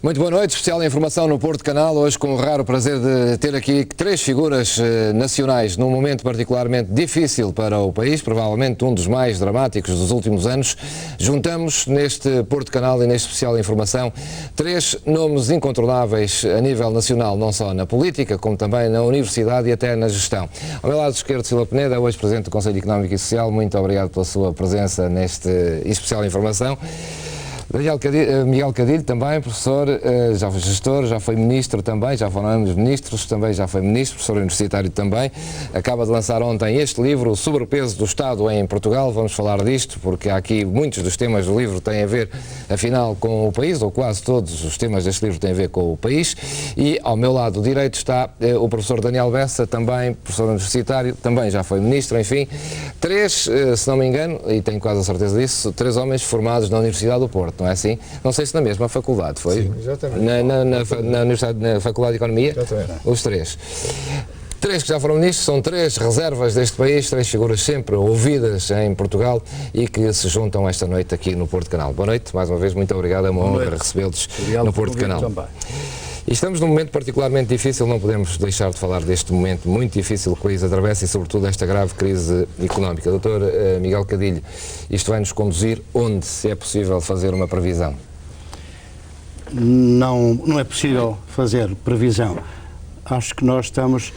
Muito boa noite, especial informação no Porto Canal, hoje com o raro prazer de ter aqui três figuras nacionais num momento particularmente difícil para o país, provavelmente um dos mais dramáticos dos últimos anos. Juntamos neste Porto Canal e neste especial informação três nomes incontornáveis a nível nacional, não só na política, como também na universidade e até na gestão. Ao meu lado esquerdo, Silva Peneda, hoje Presidente do Conselho Económico e Social, muito obrigado pela sua presença neste especial informação. Miguel Cadilho, também, professor, já foi gestor, já foi ministro também, já foram ambos ministros, também já foi ministro, professor universitário também. Acaba de lançar ontem este livro, O Sobrepeso do Estado em Portugal. Vamos falar disto, porque há aqui muitos dos temas do livro têm a ver, afinal, com o país, ou quase todos os temas deste livro têm a ver com o país. E ao meu lado direito está o professor Daniel Bessa, também professor universitário, também já foi ministro, enfim. Três, se não me engano, e tenho quase a certeza disso, três homens formados na Universidade do Porto. Não é assim? Não sei se na mesma faculdade, foi? Sim, exatamente. Na Universidade, na Faculdade de Economia? Exatamente. Os três. Três que já foram ministros, são três reservas deste país, três figuras sempre ouvidas em Portugal e que se juntam esta noite aqui no Porto Canal. Boa noite, mais uma vez, muito obrigado, é uma honra recebê-los no Porto Canal. Também. E estamos num momento particularmente difícil, não podemos deixar de falar deste momento muito difícil que o país atravessa e, sobretudo, esta grave crise económica. Doutor Miguel Cadilho, isto vai nos conduzir onde, se é possível fazer uma previsão? Não é possível fazer previsão. Acho que nós estamos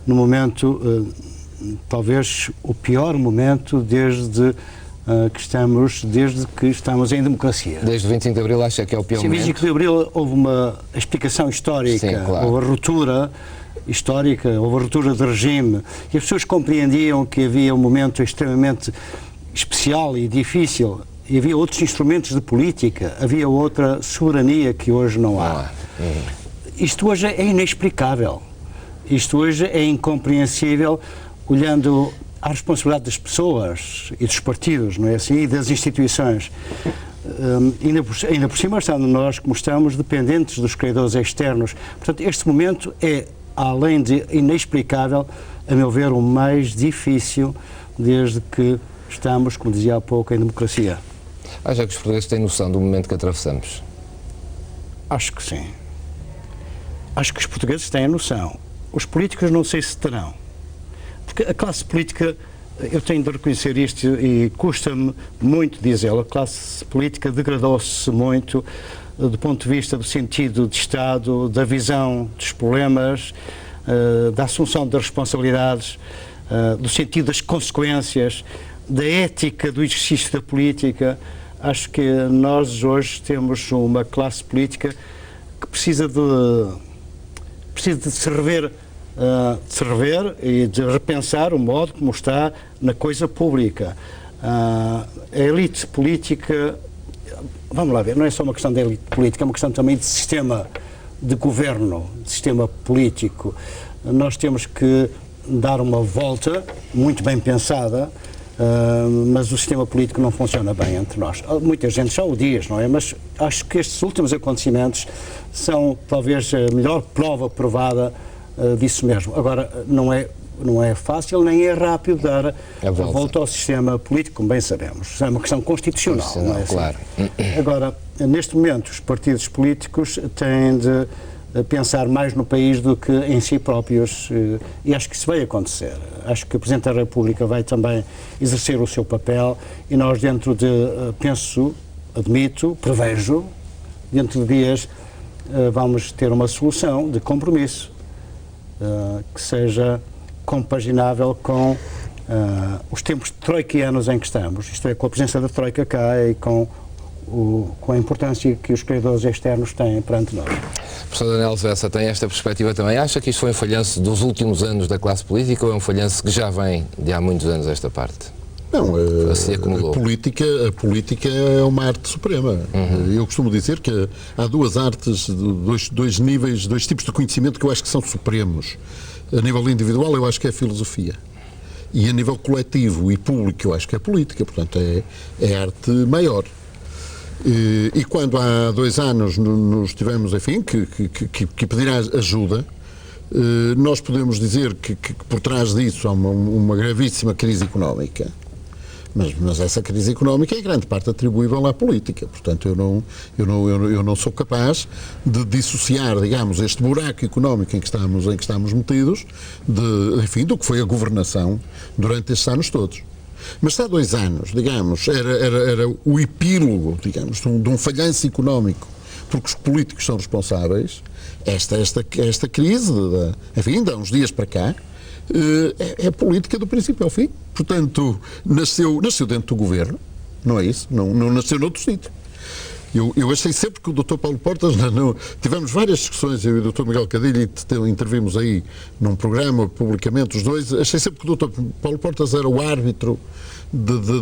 no momento, talvez o pior momento desde que estamos em democracia. Desde o 25 de Abril acha que é o pior momento? Desde 25 de Abril houve uma explicação histórica. Sim, claro. Houve a ruptura histórica, houve a ruptura de regime e as pessoas compreendiam que havia um momento extremamente especial e difícil e havia outros instrumentos de política, havia outra soberania que hoje não há. Isto hoje é inexplicável. Isto hoje é incompreensível olhando à responsabilidade das pessoas e dos partidos, não é assim? E das instituições. Ainda por cima, estando nós, como estamos, dependentes dos credores externos. Portanto, este momento é, além de inexplicável, a meu ver, o mais difícil desde que estamos, como dizia há pouco, em democracia. Acha que os portugueses têm noção do momento que atravessamos? Acho que sim. Acho que os portugueses têm a noção. Os políticos não sei se terão. Porque a classe política, eu tenho de reconhecer isto e custa-me muito dizê-lo, a classe política degradou-se muito do ponto de vista do sentido de Estado, da visão dos problemas, da assunção das responsabilidades, do sentido das consequências, da ética do exercício da política. Acho que nós hoje temos uma classe política que precisa de se rever e de repensar o modo como está na coisa pública. A elite política, vamos lá ver, não é só uma questão de elite política, é uma questão também de sistema de governo, de sistema político. Nós temos que dar uma volta muito bem pensada, mas o sistema político não funciona bem entre nós. Muita gente já o diz, não é? Mas acho que estes últimos acontecimentos são talvez a melhor prova provada disso mesmo. Agora, não é fácil nem é rápido dar a volta ao sistema político, como bem sabemos. É uma questão constitucional, não é assim? Claro. Agora, neste momento, os partidos políticos têm de pensar mais no país do que em si próprios e acho que isso vai acontecer. Acho que o Presidente da República vai também exercer o seu papel e nós dentro de, prevejo, dentro de dias vamos ter uma solução de compromisso que seja compaginável com os tempos troiquianos em que estamos, isto é, com a presença da Troika cá e com a importância que os credores externos têm perante nós. Professor Daniel Bessa tem esta perspectiva também. Acha que isto foi um falhanço dos últimos anos da classe política ou é um falhanço que já vem de há muitos anos esta parte? Não, a política é uma arte suprema. Eu costumo dizer que há duas artes, dois níveis, dois tipos de conhecimento que eu acho que são supremos. A nível individual eu acho que é a filosofia. E a nível coletivo e público eu acho que é a política. Portanto, é arte maior. E quando há 2 anos nos tivemos, enfim, que pedir ajuda, nós podemos dizer que por trás disso há uma gravíssima crise económica. Mas essa crise económica é em grande parte atribuível à política. Portanto, eu não sou capaz de dissociar, digamos, este buraco económico em que estamos metidos, enfim, do que foi a governação durante estes anos todos. Mas se há 2 anos, digamos, era o epílogo, digamos, de um falhanço económico, porque os políticos são responsáveis, esta crise, enfim, de há uns dias para cá, é política do princípio ao fim. Portanto, nasceu dentro do governo, não é isso? Não nasceu noutro sítio. Eu achei sempre que o Dr. Paulo Portas, tivemos várias discussões, eu e o Dr. Miguel Cadilho, e intervimos aí num programa, publicamente, os dois, achei sempre que o Dr. Paulo Portas era o árbitro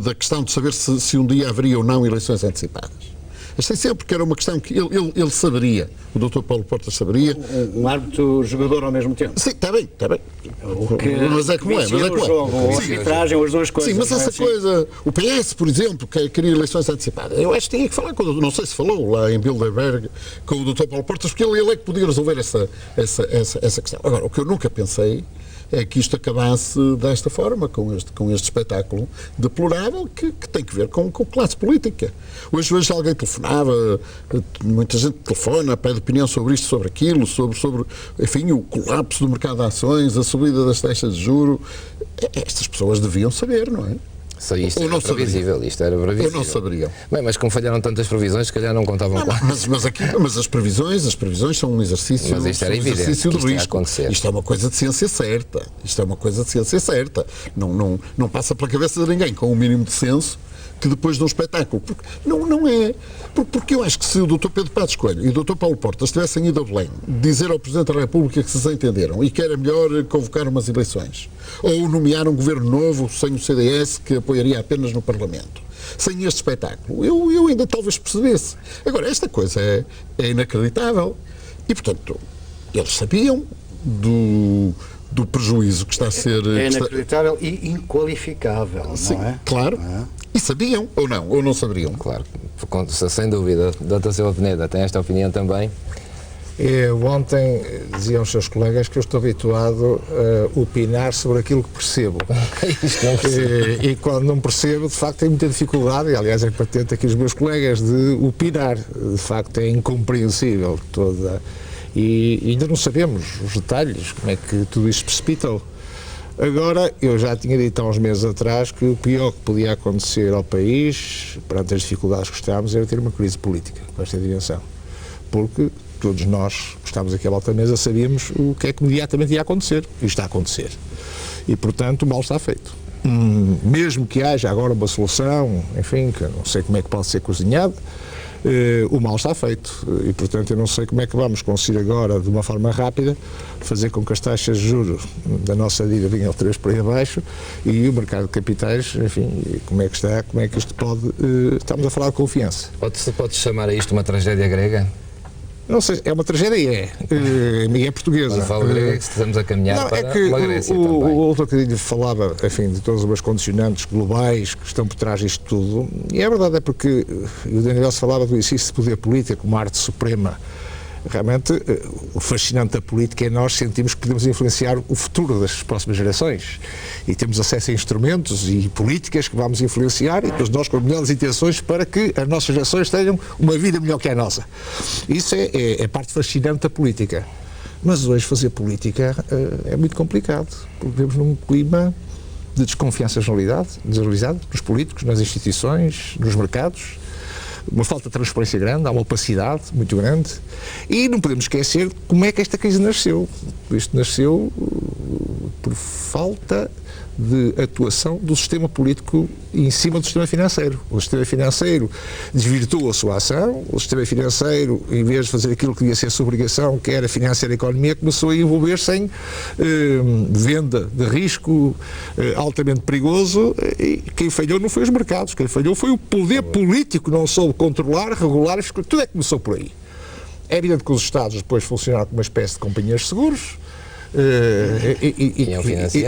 da questão de saber se um dia haveria ou não eleições antecipadas. Achei sempre que era uma questão que ele saberia, o Dr. Paulo Portas saberia. Um árbitro jogador ao mesmo tempo. Sim, está bem. Mas é como é. A arbitragem, as duas coisas. Sim, mas essa coisa, o PS, por exemplo, que queria eleições antecipadas, eu acho que tinha que falar com não sei se falou lá em Bilderberg com o Dr. Paulo Portas, porque ele é que podia resolver essa questão. Agora, o que eu nunca pensei é que isto acabasse desta forma, com este espetáculo deplorável que tem que ver com classe política. Hoje alguém telefonava, muita gente telefona, pede opinião sobre isto, sobre aquilo, sobre enfim, o colapso do mercado de ações, a subida das taxas de juros. Estas pessoas deviam saber, não é? Isto era previsível, isto era previsível. Ou não saberiam. Bem, mas como falharam tantas previsões, se calhar não contavam com. Mas as previsões são um exercício, mas isto era evidente do risco. Isto é uma coisa de ciência certa. Não passa pela cabeça de ninguém com o mínimo de senso que depois de um espetáculo. Porque não é. Porque eu acho que se o Dr. Pedro Passos Coelho e o Dr. Paulo Portas tivessem ido a Belém dizer ao Presidente da República que se entenderam e que era melhor convocar umas eleições, ou nomear um governo novo sem o CDS que apoiaria apenas no Parlamento, sem este espetáculo, eu ainda talvez percebesse. Agora, esta coisa é inacreditável. E, portanto, eles sabiam do prejuízo que está a ser... É inacreditável e inqualificável, sim, não é? Claro. E sabiam, ou não saberiam? Claro, sem dúvida. Dr. Silva Peneda tem esta opinião também? Ontem diziam os seus colegas que eu estou habituado a opinar sobre aquilo que percebo. Isto não percebo. E quando não percebo, de facto, tenho muita dificuldade, e aliás é patente aqui os meus colegas, de opinar. De facto, é incompreensível toda. E ainda não sabemos os detalhes, como é que tudo isto precipitou. Agora, eu já tinha dito há uns meses atrás que o pior que podia acontecer ao país, perante as dificuldades que estamos, era ter uma crise política com esta dimensão. Porque todos nós que estamos aqui à volta da mesa sabíamos o que é que imediatamente ia acontecer. E está a acontecer. E, portanto, o mal está feito. Mesmo que haja agora uma solução, enfim, que eu não sei como é que pode ser cozinhado, o mal está feito e, portanto, eu não sei como é que vamos conseguir agora, de uma forma rápida, fazer com que as taxas de juros da nossa dívida venham outra vez para aí abaixo e o mercado de capitais, enfim, como é que está, como é que isto pode... Estamos a falar de confiança. Pode chamar a isto uma tragédia grega? Não sei, é uma tragédia, é portuguesa. Quando falo grega, estamos a caminhar para uma Grécia também. O Dr. Cadilho falava, enfim, de todas as condicionantes globais que estão por trás disto tudo, e a verdade é porque o Daniel se falava do exercício de poder político como arte suprema. Realmente, o fascinante da política é nós sentimos que podemos influenciar o futuro das próximas gerações e temos acesso a instrumentos e políticas que vamos influenciar e depois nós com as melhores intenções para que as nossas gerações tenham uma vida melhor que a nossa. Isso é a parte fascinante da política. Mas hoje fazer política é muito complicado, porque vivemos num clima de desconfiança generalizada nos políticos, nas instituições, nos mercados. Uma falta de transparência grande, há uma opacidade muito grande e não podemos esquecer como é que esta crise nasceu. Isto nasceu por falta de atuação do sistema político em cima do sistema financeiro. O sistema financeiro desvirtuou a sua ação, o sistema financeiro, em vez de fazer aquilo que devia ser a sua obrigação, que era financiar a economia, começou a envolver-se em venda de risco altamente perigoso e quem falhou não foi os mercados, quem falhou foi o poder político que não soube controlar, regular, tudo é que começou por aí. É evidente que os Estados depois funcionaram como uma espécie de companhias de seguros,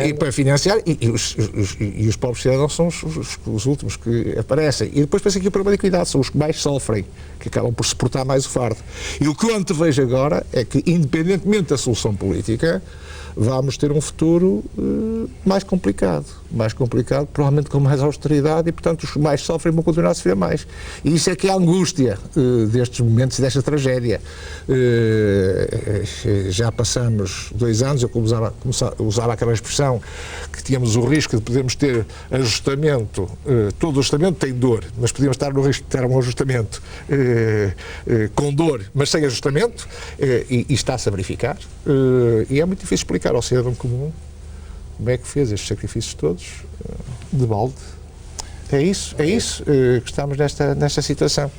e para financiar e os pobres cidadãos são os últimos que aparecem e depois pensa que o problema de equidade são os que mais sofrem, que acabam por suportar mais o fardo. E o que eu antevejo agora é que, independentemente da solução política, vamos ter um futuro mais complicado, provavelmente com mais austeridade, e portanto os que mais sofrem vão continuar a sofrer mais. E isso é que é a angústia destes momentos e desta tragédia. Já passamos 2 anos, eu usava aquela expressão que tínhamos o risco de podermos ter ajustamento, todo ajustamento tem dor, mas podíamos estar no risco de ter um ajustamento com dor, mas sem ajustamento, e está-se a verificar, e é muito difícil explicar ao cidadão comum como é que fez estes sacrifícios todos de balde. É isso que estamos nesta situação.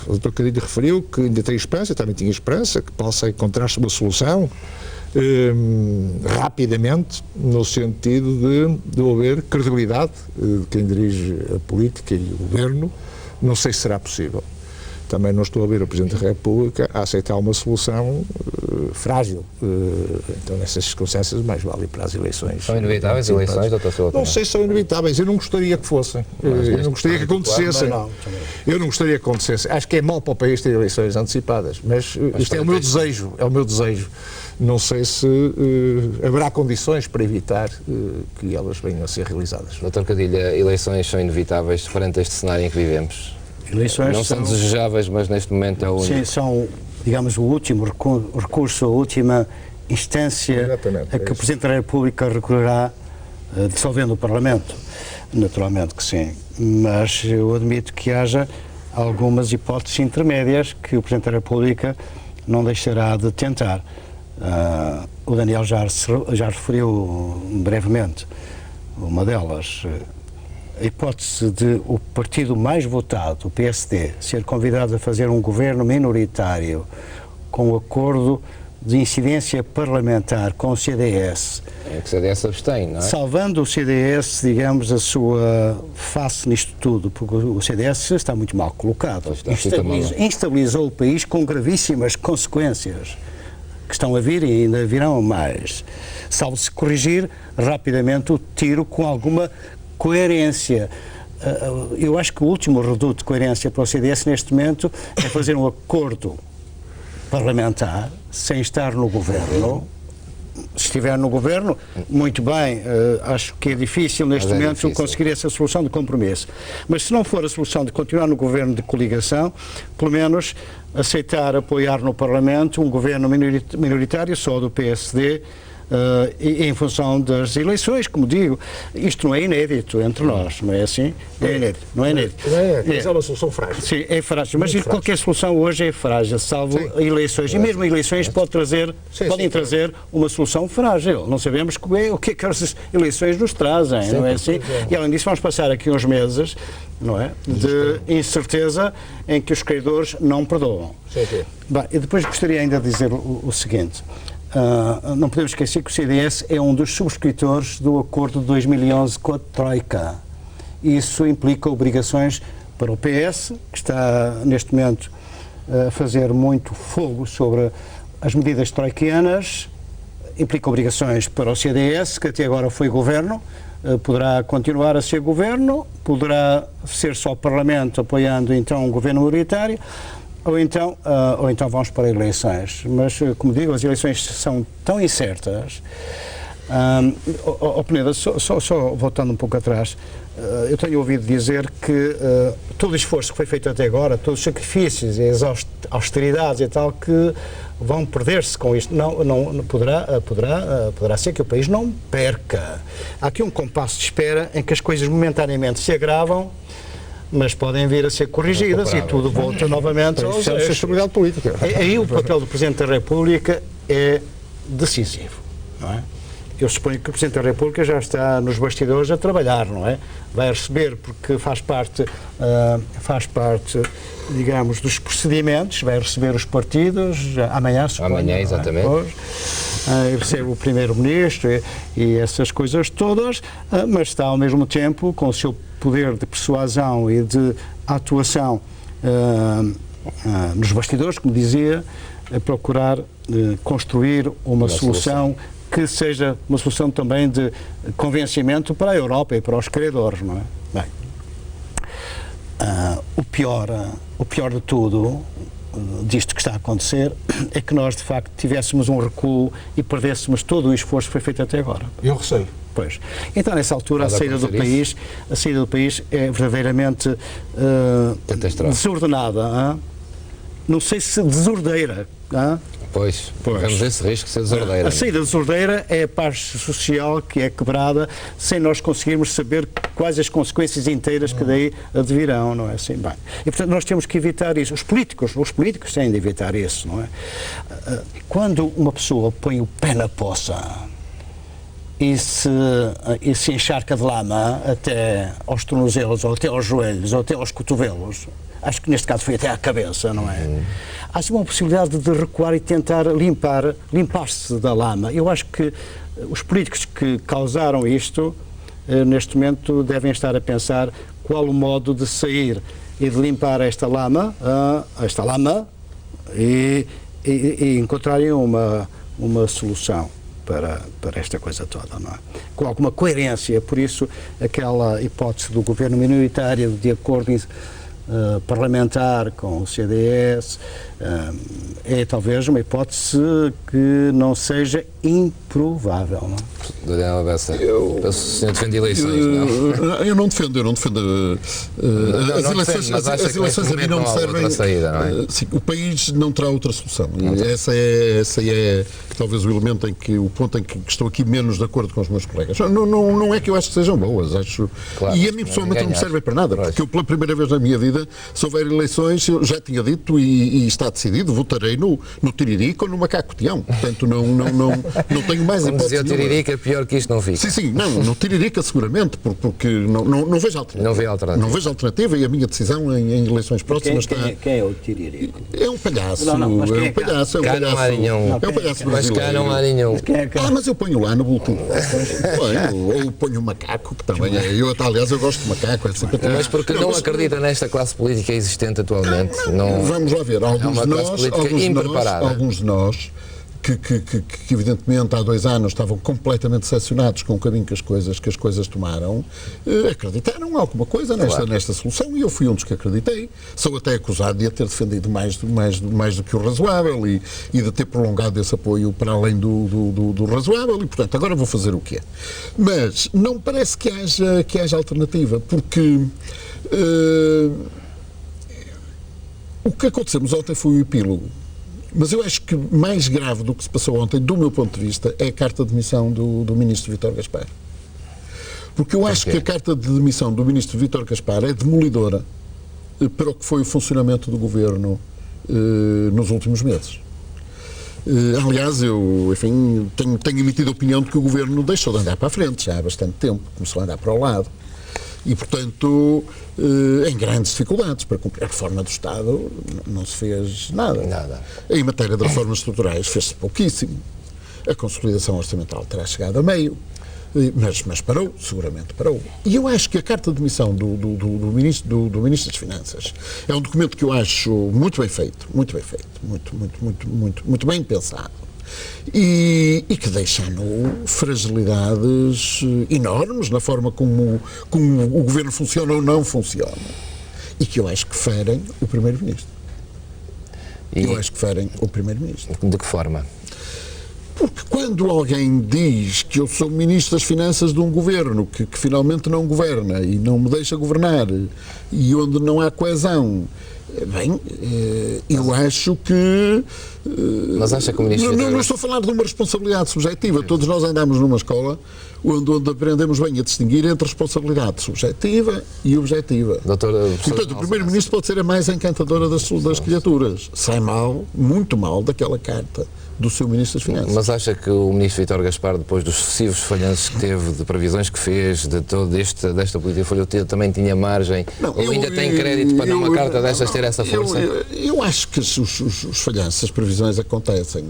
O Dr. Cadilho referiu que ainda tem esperança, eu também tinha esperança, que possa encontrar-se uma solução rapidamente, no sentido de devolver credibilidade de quem dirige a política e o governo. Não sei se será possível. Também não estou a ver o Presidente da República a aceitar uma solução frágil. Então, nessas circunstâncias, mais vale ir para as eleições. São inevitáveis eleições, Dr. Silva? Não sei se são inevitáveis. Eu não gostaria que fossem. Eu não gostaria que acontecessem. Eu não gostaria que acontecessem. Acho que é mau para o país ter eleições antecipadas. Mas isto é o meu desejo. É o meu desejo. Não sei se haverá condições para evitar que elas venham a ser realizadas. Dr. Cadilho, eleições são inevitáveis perante este cenário em que vivemos? Eleições não são desejáveis, mas neste momento é o único. Sim, são, digamos, o último recurso, a última instância a que o Presidente da República recorrerá, dissolvendo o Parlamento. Naturalmente que sim, mas eu admito que haja algumas hipóteses intermédias que o Presidente da República não deixará de tentar. O Daniel já referiu brevemente uma delas. A hipótese de o partido mais votado, o PSD, ser convidado a fazer um governo minoritário com o acordo de incidência parlamentar com o CDS. É que o CDS abstém, não é? Salvando o CDS, digamos, a sua face nisto tudo, porque o CDS está muito mal colocado. Instabilizou o país com gravíssimas consequências que estão a vir e ainda virão mais. Salvo-se corrigir rapidamente o tiro com alguma coerência. Eu acho que o último reduto de coerência para o CDS neste momento é fazer um acordo parlamentar sem estar no governo. Se estiver no governo, muito bem, acho que é difícil neste momento conseguir essa solução de compromisso. Mas se não for a solução de continuar no governo de coligação, pelo menos aceitar apoiar no Parlamento um governo minoritário só do PSD, em função das eleições, como digo. Isto não é inédito entre nós, não é assim? É inédito, não é inédito. É uma solução frágil. Sim, é frágil, mas qualquer solução hoje é frágil, salvo eleições. E mesmo eleições podem trazer uma solução frágil. Não sabemos o que é que as eleições nos trazem, não é assim? E além disso vamos passar aqui uns meses, não é, de incerteza em que os credores não perdoam. Bem, e depois gostaria ainda de dizer o seguinte. Não podemos esquecer que o CDS é um dos subscritores do acordo de 2011 com a Troika. Isso implica obrigações para o PS, que está neste momento a fazer muito fogo sobre as medidas troiquianas, implica obrigações para o CDS, que até agora foi governo, poderá continuar a ser governo, poderá ser só Parlamento apoiando então um governo minoritário, ou então vamos para eleições. Mas, como digo, as eleições são tão incertas. Peneda, só voltando um pouco atrás, eu tenho ouvido dizer que todo o esforço que foi feito até agora, todos os sacrifícios e as austeridades e tal, que vão perder-se com isto. Não poderá ser que o país não perca. Há aqui um compasso de espera em que as coisas momentaneamente se agravam, mas podem vir a ser corrigidas e tudo volta novamente aos eixos. Sustentabilidade política. Aí o papel do Presidente da República é decisivo, não é? Eu suponho que o Presidente da República já está nos bastidores a trabalhar, não é? Vai receber, porque faz parte, digamos, dos procedimentos, vai receber os partidos, amanhã, suponho. Amanhã, exatamente. Recebe o Primeiro-Ministro e essas coisas todas, mas está ao mesmo tempo com o seu poder de persuasão e de atuação nos bastidores, como dizia, a procurar construir uma solução que seja uma solução também de convencimento para a Europa e para os credores, não é? Bem, o pior de tudo, disto que está a acontecer é que nós, de facto, tivéssemos um recuo e perdêssemos todo o esforço que foi feito até agora. Eu receio. Pois. Então, nessa altura, a saída do país é verdadeiramente desordenada. Não sei se desordeira. Pois, temos esse risco de ser desordeira. A saída desordeira é a paz social que é quebrada sem nós conseguirmos saber quais as consequências inteiras que daí advirão, não é assim? Bem, e portanto nós temos que evitar isso. Os políticos têm de evitar isso, não é? Quando uma pessoa põe o pé na poça e se encharca de lama até aos tornozelos, ou até aos joelhos, ou até aos cotovelos, acho que neste caso foi até à cabeça, não é? Há uma possibilidade de recuar e tentar limpar-se da lama. Eu acho que os políticos que causaram isto, neste momento, devem estar a pensar qual o modo de sair e de limpar esta lama e encontrarem uma solução para esta coisa toda, não é? Com alguma coerência. Por isso, aquela hipótese do governo minoritário de acordo parlamentar com o CDS é talvez uma hipótese que não seja improvável, não? Daniel Bessa, o senhor defende eleições, não? Eu não defendo as eleições a mim não me servem. Sim, o país não terá outra solução. Essa é talvez o ponto em que estou aqui menos de acordo com os meus colegas. Não é que eu acho que sejam boas, acho. Claro, e a mim pessoalmente não me servem para nada, porque eu pela primeira vez na minha vida, se houver eleições, eu já tinha dito e está decidido, votarei no Tiririca ou no Macaco-Tião. Portanto, não tenho mais hipótese. Dizia o Tiririca, pior que isto não fica. Sim, no Tiririca seguramente, porque não vejo alternativa. Não vejo alternativa e a minha decisão em eleições próximas está... Quem é o Tiririca? É um palhaço. É um palhaço. É um palhaço brasileiro. Mas cá não há nenhum. Mas eu ponho lá no boletim. Ou ponho um macaco, que também é. Aliás, eu gosto de macaco. Mas porque não acredita nesta classe política existente atualmente? Vamos lá ver. Alguns de nós que evidentemente há 2 anos estavam completamente decepcionados com o caminho que as coisas tomaram, acreditaram alguma coisa nesta solução, e eu fui um dos que acreditei. Sou até acusado de a ter defendido mais do que o razoável e de ter prolongado esse apoio para além do razoável, e portanto agora vou fazer o que é. Mas não parece que haja alternativa, porque o que aconteceu ontem foi o epílogo. Mas eu acho que mais grave do que se passou ontem, do meu ponto de vista, é a carta de demissão do ministro Vítor Gaspar. Porque eu acho que a carta de demissão do ministro Vítor Gaspar é demolidora para o que foi o funcionamento do governo nos últimos meses. Aliás, eu tenho emitido a opinião de que o governo deixou de andar para a frente já há bastante tempo, começou a andar para o lado. E, portanto, em grandes dificuldades para cumprir a reforma do Estado, não se fez nada. Em matéria de reformas estruturais fez-se pouquíssimo. A consolidação orçamental terá chegado a meio, mas parou, seguramente parou. E eu acho que a carta de demissão do Ministro das Finanças é um documento que eu acho muito bem feito, muito bem pensado. E que deixam fragilidades enormes na forma como o governo funciona ou não funciona. E que eu acho que ferem o Primeiro-Ministro. De que forma? Porque quando alguém diz que eu sou Ministro das Finanças de um governo que finalmente não governa e não me deixa governar, e onde não há coesão, bem, eu acho que... Mas acha que o Ministro... Não estou a falar de uma responsabilidade subjetiva. Todos nós andamos numa escola onde aprendemos bem a distinguir entre responsabilidade subjetiva e objetiva. Portanto, o Primeiro-Ministro pode ser a mais encantadora das criaturas. Sai muito mal daquela carta do seu Ministro das Finanças. Mas acha que o Ministro Vítor Gaspar, depois dos sucessivos falhanços que teve, de previsões que fez, de desta política folhetiva, também tinha margem, ou ainda tem crédito para uma carta destas ter essa força? Eu acho que os falhanços, as previsões acontecem.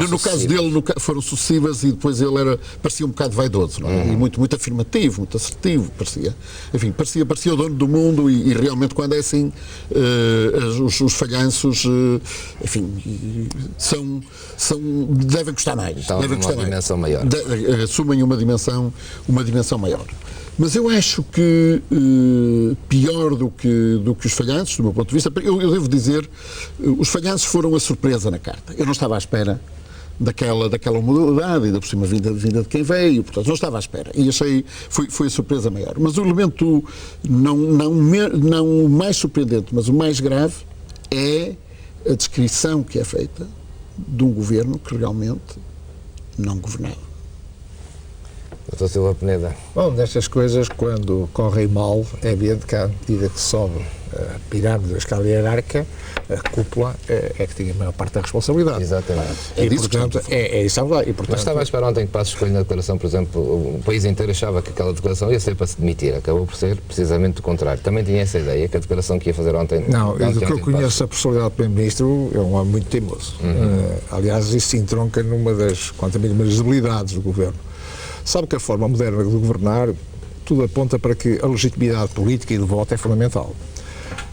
No caso dele, foram sucessivas, e depois ele parecia um bocado vaidoso, não é? E muito afirmativo, muito assertivo, parecia o dono do mundo, e realmente quando é assim, os falhanços, são devem custar mais. Então, devem custar uma dimensão maior. Assumem uma dimensão maior. Mas eu acho que pior do que os falhanços, do meu ponto de vista, eu devo dizer, os falhanços foram a surpresa na carta. Eu não estava à espera daquela modalidade, ainda por cima vinda de quem veio, portanto não estava à espera. E achei, foi a surpresa maior. Mas o elemento não o mais surpreendente, mas o mais grave é a descrição que é feita de um governo que realmente não governava. Dr. Silva Peneda. Bom, nestas coisas, quando correm mal, é evidente que à medida que sobe a pirâmide da escala hierárquica, a cúpula é que tem a maior parte da responsabilidade. Exatamente. E, portanto, é isso a verdade. Mas estava a esperar ontem que Passos Coelho na declaração, por exemplo, o país inteiro achava que aquela declaração ia ser para se demitir. Acabou por ser precisamente o contrário. Também tinha essa ideia, que a declaração que ia fazer ontem... Não, do que eu conheço a personalidade do Primeiro-Ministro, é um homem muito teimoso. Aliás, isso se entronca numa das, quanto a mim, das debilidades do governo. Sabe que a forma moderna de governar, tudo aponta para que a legitimidade política e de voto é fundamental.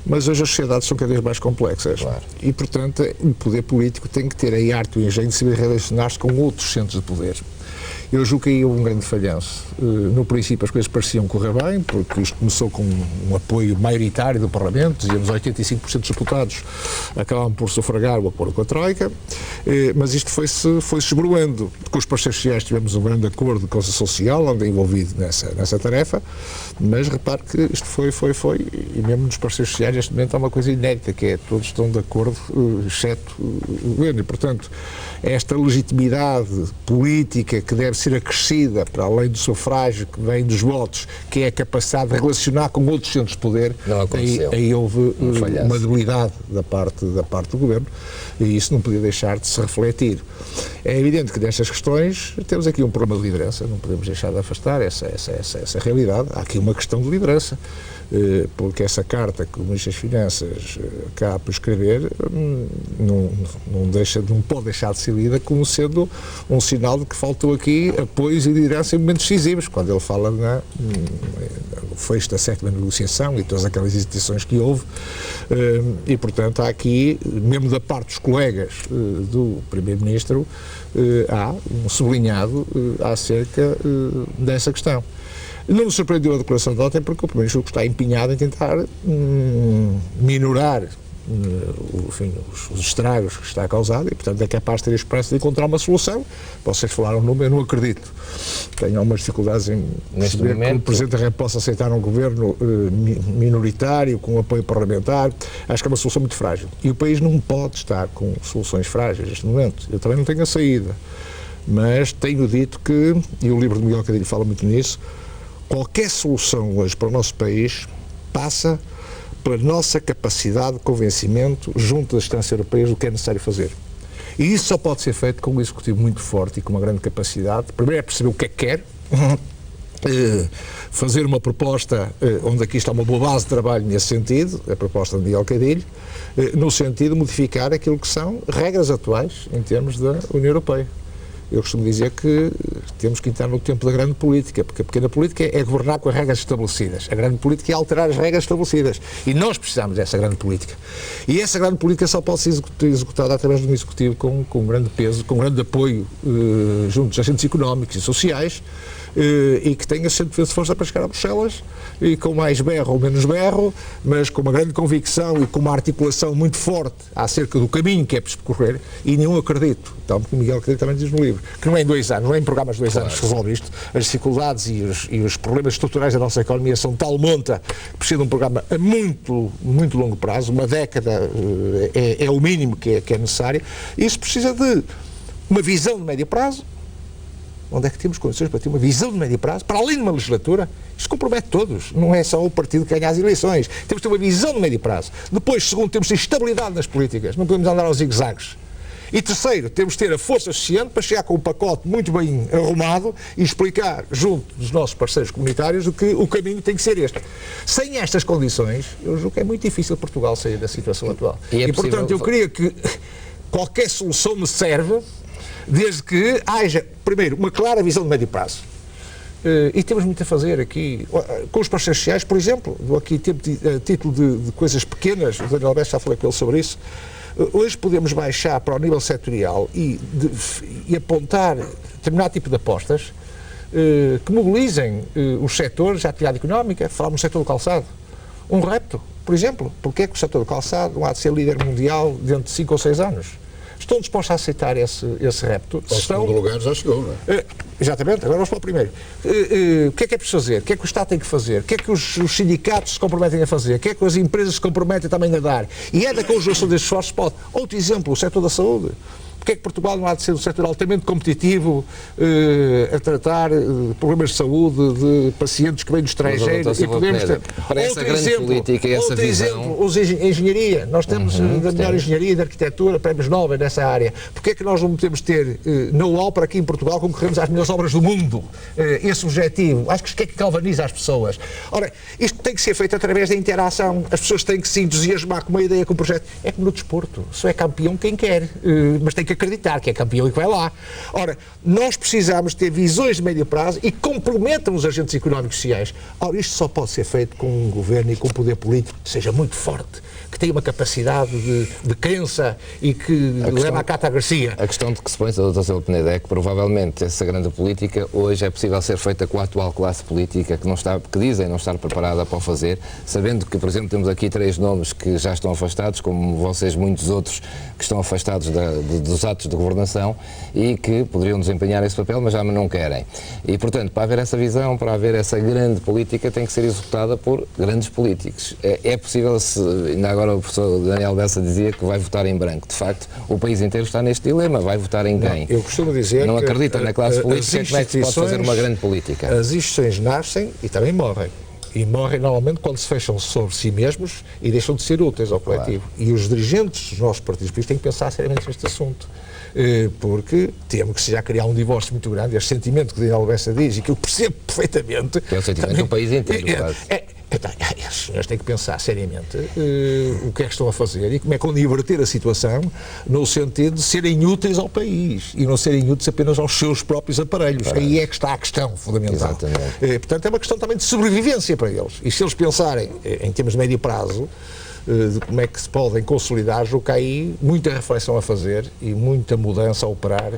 Mas hoje as sociedades são cada vez mais complexas. Claro. E, portanto, o poder político tem que ter a arte e o engenho de saber relacionar-se com outros centros de poder. Eu julgo que aí houve um grande falhanço. No princípio as coisas pareciam correr bem, porque isto começou com um apoio maioritário do Parlamento, dizíamos 85% dos deputados acabavam por sufragar o acordo com a Troika, mas isto foi-se esboroando. Com os parceiros sociais tivemos um grande acordo de causa social, onde é envolvido nessa tarefa, mas repare que isto foi, e mesmo nos parceiros sociais neste momento há uma coisa inédita, que é todos estão de acordo, exceto o governo, e portanto esta legitimidade política que deve ser acrescida para além do sufrágio que vem dos votos, que é a capacidade de relacionar com outros centros de poder, aí houve uma debilidade da parte do governo, e isso não podia deixar de se refletir. É evidente que nestas questões temos aqui um problema de liderança, não podemos deixar de afastar essa realidade. Há aqui uma questão de liderança, porque essa carta que o Ministro das Finanças acaba por escrever não pode deixar de ser lida como sendo um sinal de que faltou aqui apoios e liderança em momentos decisivos, quando ele fala no fecho da 7ª negociação e todas aquelas hesitações que houve, e portanto há aqui, mesmo da parte dos colegas do Primeiro-Ministro, há um sublinhado acerca dessa questão. Não me surpreendeu a declaração de ontem, porque o Primeiro-Ministro está empenhado em tentar minorar os estragos que está a causar, e portanto é capaz de ter a esperança de encontrar uma solução. Vocês falaram no nome, eu não acredito. Tenho algumas dificuldades em perceber que o Presidente da República possa aceitar um governo minoritário, com apoio parlamentar. Acho que é uma solução muito frágil. E o país não pode estar com soluções frágeis neste momento. Eu também não tenho a saída. Mas tenho dito que, e o livro de Miguel Cadilho fala muito nisso, qualquer solução hoje para o nosso país passa pela nossa capacidade de convencimento junto das instâncias europeias do que é necessário fazer. E isso só pode ser feito com um executivo muito forte e com uma grande capacidade. Primeiro é perceber o que é que quer, fazer uma proposta onde aqui está uma boa base de trabalho nesse sentido, a proposta de Miguel Cadilho, no sentido de modificar aquilo que são regras atuais em termos da União Europeia. Eu costumo dizer que temos que entrar no tempo da grande política, porque a pequena política é governar com as regras estabelecidas. A grande política é alterar as regras estabelecidas. E nós precisamos dessa grande política. E essa grande política só pode ser executada através de um executivo com grande peso, com grande apoio junto dos agentes económicos e sociais, e que tenha sempre de força para chegar a Bruxelas, e com mais berro ou menos berro, mas com uma grande convicção e com uma articulação muito forte acerca do caminho que é preciso percorrer, e nenhum acredito, então, porque o Miguel Cadilho também diz no livro, que não é em 2 anos, não é em programas de 2 anos que se resolve isto. As dificuldades e os problemas estruturais da nossa economia são tal monta que precisa de um programa a muito, muito longo prazo, uma década é o mínimo que é necessário. Isso precisa de uma visão de médio prazo. Onde é que temos condições para ter uma visão de médio prazo, para além de uma legislatura? Isto compromete todos, não é só o partido que ganha as eleições. Temos de ter uma visão de médio prazo. Depois, segundo, temos de ter estabilidade nas políticas, não podemos andar aos zigue-zagues. E terceiro, temos de ter a força suficiente para chegar com um pacote muito bem arrumado e explicar, junto dos nossos parceiros comunitários, que o caminho tem que ser este. Sem estas condições, eu julgo que é muito difícil Portugal sair da situação atual. E portanto, eu queria que qualquer solução me serve, desde que haja, primeiro, uma clara visão de médio prazo. E temos muito a fazer aqui, com os parceiros sociais, por exemplo, dou aqui título de coisas pequenas, o Daniel Alves já falei com ele sobre isso, Hoje podemos baixar para o nível setorial e apontar determinado tipo de apostas que mobilizem os setores, a atividade económica. Falamos no setor do calçado. Um repto, por exemplo. Porque é que o setor do calçado não há de ser líder mundial dentro de 5 ou 6 anos? Estão dispostos a aceitar esse repto? O segundo lugar já chegou, não é? Exatamente, agora vamos para o primeiro. O que é preciso fazer? O que é que o Estado tem que fazer? O que é que os sindicatos se comprometem a fazer? O que é que as empresas se comprometem também a dar? E é da conjugação destes esforços pode. Outro exemplo, o setor da saúde. Porque é que Portugal não há de ser um setor altamente competitivo a tratar problemas de saúde de pacientes que vêm do estrangeiro e podemos ter... Para essa grande política e essa visão... Outro exemplo, a engenharia. Nós temos a melhor engenharia e de arquitetura, prémios Nobel nessa área. Porque é que nós não podemos ter know-how para aqui em Portugal concorrermos às melhores obras do mundo? Esse objetivo. Acho que é que galvaniza as pessoas. Ora, isto tem que ser feito através da interação. As pessoas têm que se entusiasmar com uma ideia, com um projeto. É como no desporto. Só é campeão quem quer. Mas tem que acreditar que é campeão e que vai lá. Ora, nós precisamos ter visões de médio prazo e comprometam os agentes económicos e sociais. Ora, isto só pode ser feito com um governo e com um poder político que seja muito forte, que tenha uma capacidade de crença e que leva à Cata Garcia. A questão de que se põe, Dr. Silva Peneda, é que provavelmente essa grande política hoje é possível ser feita com a atual classe política que dizem não estar preparada para o fazer, sabendo que, por exemplo, temos aqui 3 nomes que já estão afastados, como vocês, muitos outros que estão afastados dos atos de governação e que poderiam desempenhar esse papel, mas já não querem. E, portanto, para haver essa visão, para haver essa grande política, tem que ser executada por grandes políticos. É possível, ainda agora o professor Daniel Bessa dizia que vai votar em branco. De facto, o país inteiro está neste dilema. Vai votar em quem? Eu costumo dizer não que acreditam na classe política, como é que se pode fazer uma grande política? As instituições nascem e também morrem. E morrem normalmente quando se fecham sobre si mesmos e deixam de ser úteis ao coletivo. Claro. E os dirigentes dos nossos partidos políticos têm que pensar seriamente neste assunto. Porque temos que se já criar um divórcio muito grande. Este sentimento que o Daniel Bessa diz e que eu percebo perfeitamente. Que é o sentimento do país inteiro, claro. Os senhores têm que pensar seriamente o que é que estão a fazer e como é que vão inverter a situação no sentido de serem úteis ao país e não serem úteis apenas aos seus próprios aparelhos. Aí é que está a questão fundamental. Portanto, é uma questão também de sobrevivência para eles. E se eles pensarem em termos de médio prazo, de como é que se podem consolidar, julgo que há aí muita reflexão a fazer e muita mudança a operar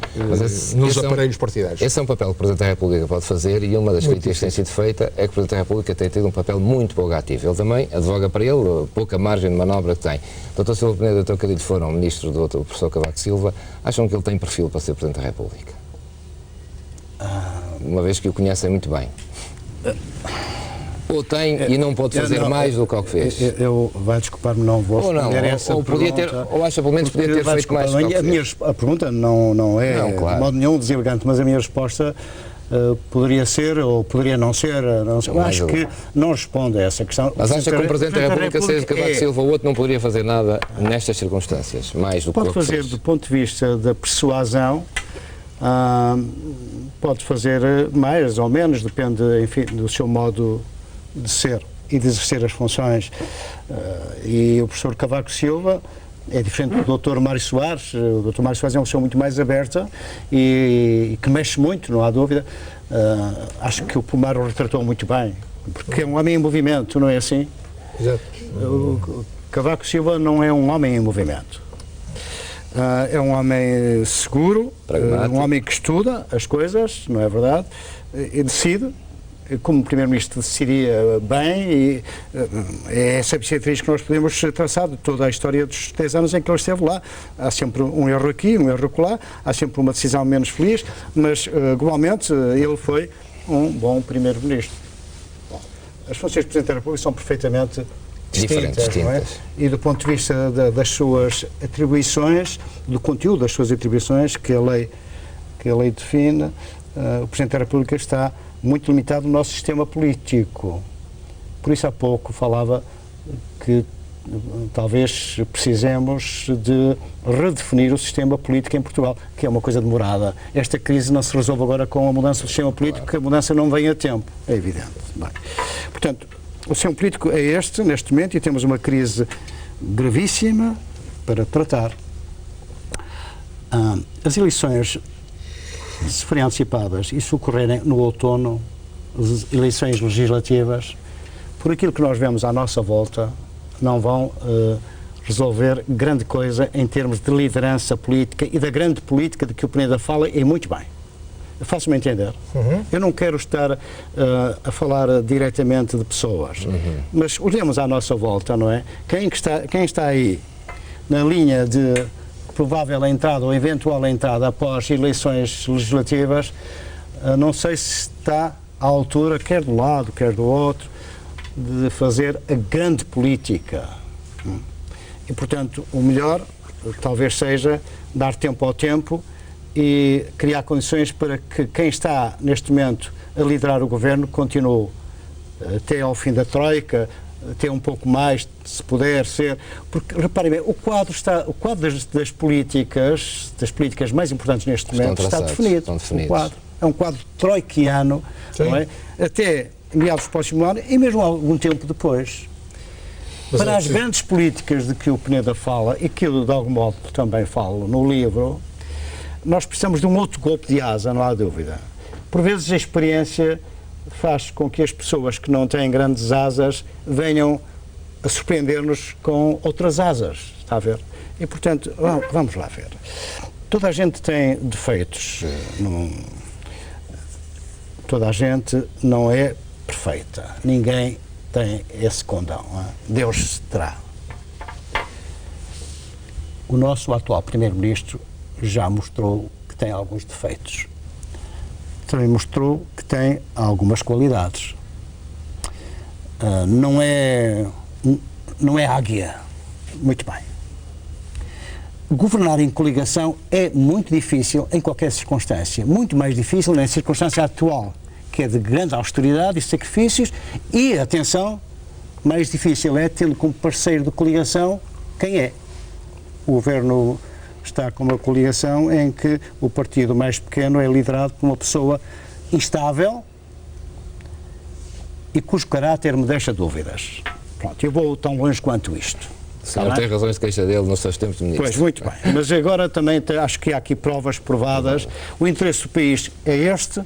nos aparelhos partidários. Esse é um papel que o Presidente da República pode fazer e uma das críticas que tem sido feita é que o Presidente da República tem tido um papel muito pouco ativo. Ele também advoga para ele, pouca margem de manobra que tem. Dr. Silva Peneda e Dr. Cadilho foram ministro do professor Cavaco Silva. Acham que ele tem perfil para ser Presidente da República? Uma vez que o conhecem muito bem. Ou tem e não pode fazer mais do que o que fez? Eu vai desculpar-me, não vou responder essa pergunta. Ou acha pelo menos que podia ter feito mais do que o que fez? A pergunta não é claro, de modo nenhum deselegante, mas a minha resposta poderia ser ou poderia não ser. Eu acho que não responde a essa questão. Mas acha que o Presidente da República, seja Cavaco Silva ou outro, não poderia fazer nada nestas circunstâncias? Mais do que pode fazer do ponto de vista da persuasão. Pode fazer mais ou menos, depende, enfim, do seu modo de ser e de exercer as funções. E o professor Cavaco Silva é diferente do Dr. Mário Soares. O Dr. Mário Soares é uma pessoa muito mais aberta e que mexe muito, não há dúvida. Acho que o Pomar o retratou muito bem, porque é um homem em movimento, não é assim? Exato. O Cavaco Silva não é um homem em movimento. É um homem seguro, um homem que estuda as coisas, não é verdade? E decide, como Primeiro-Ministro decidiria bem, e é essa objetriz que nós podemos traçar de toda a história dos 10 anos em que ele esteve lá. Há sempre um erro aqui, um erro acolá, há sempre uma decisão menos feliz, mas globalmente ele foi um bom Primeiro-Ministro. As funções de Presidente da República são perfeitamente distintas. Não é? E do ponto de vista das suas atribuições, do conteúdo das suas atribuições que a lei define, o Presidente da República está muito limitado no nosso sistema político. Por isso há pouco falava que talvez precisemos de redefinir o sistema político em Portugal, que é uma coisa demorada. Esta crise não se resolve agora com a mudança do sistema político, porque a mudança não vem a tempo, é evidente. Bem, portanto, o sistema político é este, neste momento, e temos uma crise gravíssima para tratar. As eleições, se forem antecipadas e se ocorrerem no outono, as eleições legislativas, por aquilo que nós vemos à nossa volta, não vão resolver grande coisa em termos de liderança política e da grande política de que o Peneda fala, e muito bem. Faço-me entender. Eu não quero estar a falar diretamente de pessoas, mas olhemos à nossa volta, não é? Quem está aí na linha de provável entrada ou eventual entrada após eleições legislativas, não sei se está à altura, quer do lado, quer do outro, de fazer a grande política. E, portanto, o melhor talvez seja dar tempo ao tempo e criar condições para que quem está neste momento a liderar o governo continue até ao fim da Troika, até um pouco mais, se puder ser, porque reparem bem, o quadro das políticas mais importantes neste momento está definido. O quadro é um quadro troiquiano, não é? Até meados do próximo ano e mesmo algum tempo depois. Mas para as grandes políticas de que o Peneda fala e que eu de algum modo também falo no livro, nós precisamos de um outro golpe de asa, não há dúvida. Por vezes a experiência faz com que as pessoas que não têm grandes asas venham a surpreender-nos com outras asas, está a ver? E, portanto, vamos lá ver. Toda a gente tem defeitos. Toda a gente não é perfeita. Ninguém tem esse condão. Deus terá. O nosso atual Primeiro-Ministro já mostrou que tem alguns defeitos. Também mostrou que tem algumas qualidades. Não é águia. Muito bem. Governar em coligação é muito difícil em qualquer circunstância. Muito mais difícil na circunstância atual, que é de grande austeridade e sacrifícios, e, atenção, mais difícil é tendo como parceiro de coligação quem é. O governo está com uma coligação em que o partido mais pequeno é liderado por uma pessoa instável e cujo caráter me deixa dúvidas. Pronto, eu vou tão longe quanto isto. O senhor tem razões de queixa dele nos seus tempos de ministro. Pois, muito bem. Mas agora também acho que há aqui provas provadas. O interesse do país é este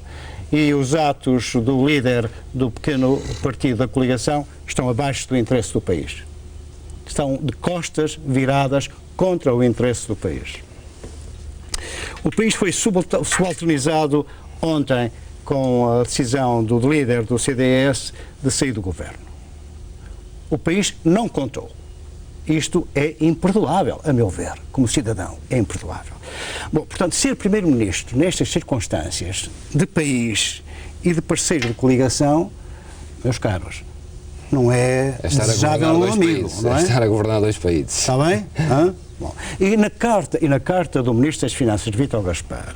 e os atos do líder do pequeno partido da coligação estão abaixo do interesse do país. Estão de costas viradas contra o interesse do país. O país foi subalternizado ontem com a decisão do líder do CDS de sair do governo. O país não contou. Isto é imperdoável, a meu ver, como cidadão, é imperdoável. Bom, portanto, ser Primeiro-Ministro nestas circunstâncias de país e de parceiro de coligação, meus caros, não é desejável um amigo, não é? Estar a governar dois países. Está bem? Bom, e na carta do Ministro das Finanças, Vítor Gaspar,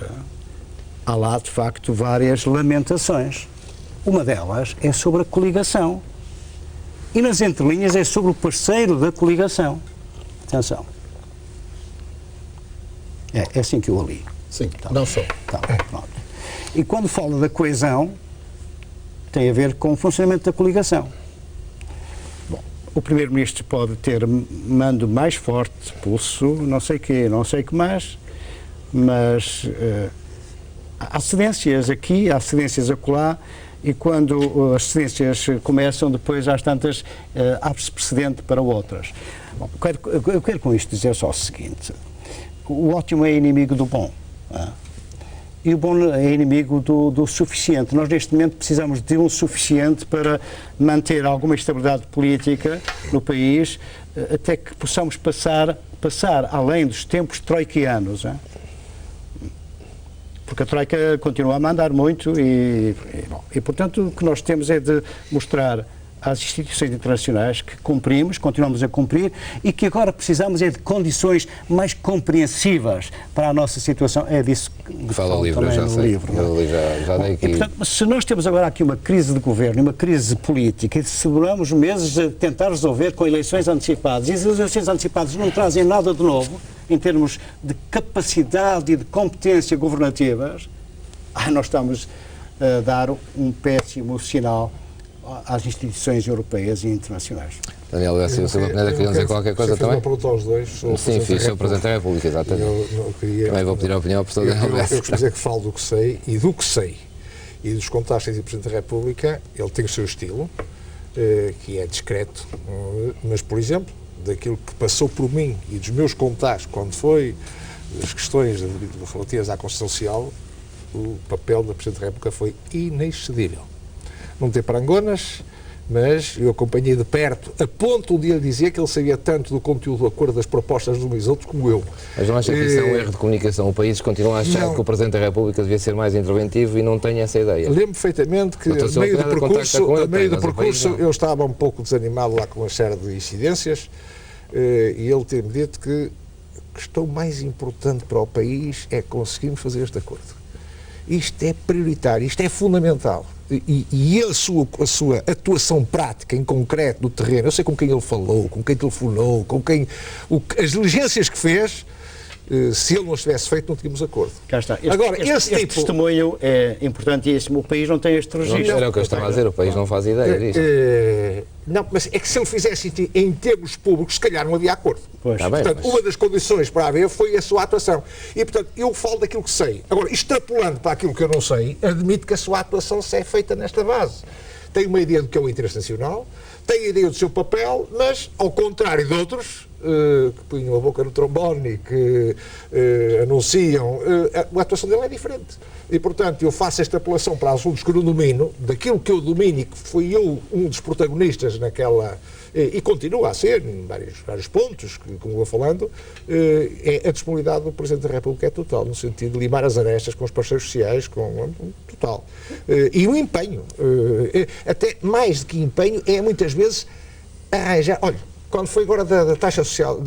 há lá, de facto, várias lamentações. Uma delas é sobre a coligação. E nas entrelinhas é sobre o parceiro da coligação. Atenção. É assim que eu a li. Sim, não só. Pronto. E quando fala da coesão, tem a ver com o funcionamento da coligação. Bom, o Primeiro-Ministro pode ter mando mais forte, pulso, não sei que mais, mas há cedências aqui, há cedências acolá, e quando as cedências começam, depois às tantas abre-se precedente para outras. Bom, eu quero com isto dizer só o seguinte: o ótimo é inimigo do bom. E o bom é inimigo do suficiente. Nós, neste momento, precisamos de um suficiente para manter alguma estabilidade política no país, até que possamos passar além dos tempos troiquianos. Porque a Troika continua a mandar muito e, portanto, o que nós temos é de mostrar às instituições internacionais que cumprimos, continuamos a cumprir e que agora precisamos é de condições mais compreensivas para a nossa situação. É disso que fala o livro, também já no sei. livro. Já dei aqui. E, portanto, se nós temos agora aqui uma crise de governo, uma crise política, e se demoramos meses a tentar resolver com eleições antecipadas, e as eleições antecipadas não trazem nada de novo, em termos de capacidade e de competência governativas, nós estamos a dar um péssimo sinal às instituições europeias e internacionais. Daniel Garcia Silva Peneda, queriam dizer qualquer coisa também? Uma pergunta aos dois. Sim, fiz sobre o Presidente da República, exatamente. Também vou pedir a opinião ao professor Daniel Garcia. Eu costumo dizer que falo do que sei, e dos contrastes entre o Presidente da República, ele tem o seu estilo, que é discreto, mas, por exemplo, daquilo que passou por mim e dos meus contactos, quando foi as questões relativas à Constituição Social, o papel da Presidente da República foi inexcedível. Não tem parangonas, mas eu acompanhei de perto, a ponto de ele dizer que ele sabia tanto do conteúdo do acordo das propostas de uns e outros como eu. Mas não acha que isso é um erro de comunicação? O país continua a achar que o Presidente da República devia ser mais interventivo e não tem essa ideia. Lembro perfeitamente que, a meio do percurso, eu estava um pouco desanimado lá com uma série de incidências e ele tem-me dito que a questão mais importante para o país é conseguirmos fazer este acordo. Isto é prioritário, isto é fundamental. E a sua atuação prática, em concreto, no terreno, eu sei com quem ele falou, com quem telefonou, com quem... as diligências que fez, se ele não as tivesse feito, não tínhamos acordo. Cá está. Este testemunho é importantíssimo. O país não tem este registro. Era o que eu estava a dizer, o país não faz ideia disto. Não, mas é que se ele fizesse em termos públicos, se calhar não havia acordo. Pois. Tá bem, portanto, uma das condições para haver foi a sua atuação. E, portanto, eu falo daquilo que sei. Agora, extrapolando para aquilo que eu não sei, admito que a sua atuação se é feita nesta base. Tem uma ideia do que é o interesse nacional, tem a ideia do seu papel, mas, ao contrário de outros, que punham a boca no trombone, que anunciam, a atuação dele é diferente. E, portanto, eu faço esta apelação para assuntos que eu não domino, daquilo que eu domino e que fui eu um dos protagonistas naquela, e continua a ser, em vários pontos, como vou falando, é a disponibilidade do Presidente da República é total, no sentido de limar as arestas com os parceiros sociais, total. E o empenho, até mais do que empenho, é muitas vezes arranjar, olha, quando foi agora da taxa social,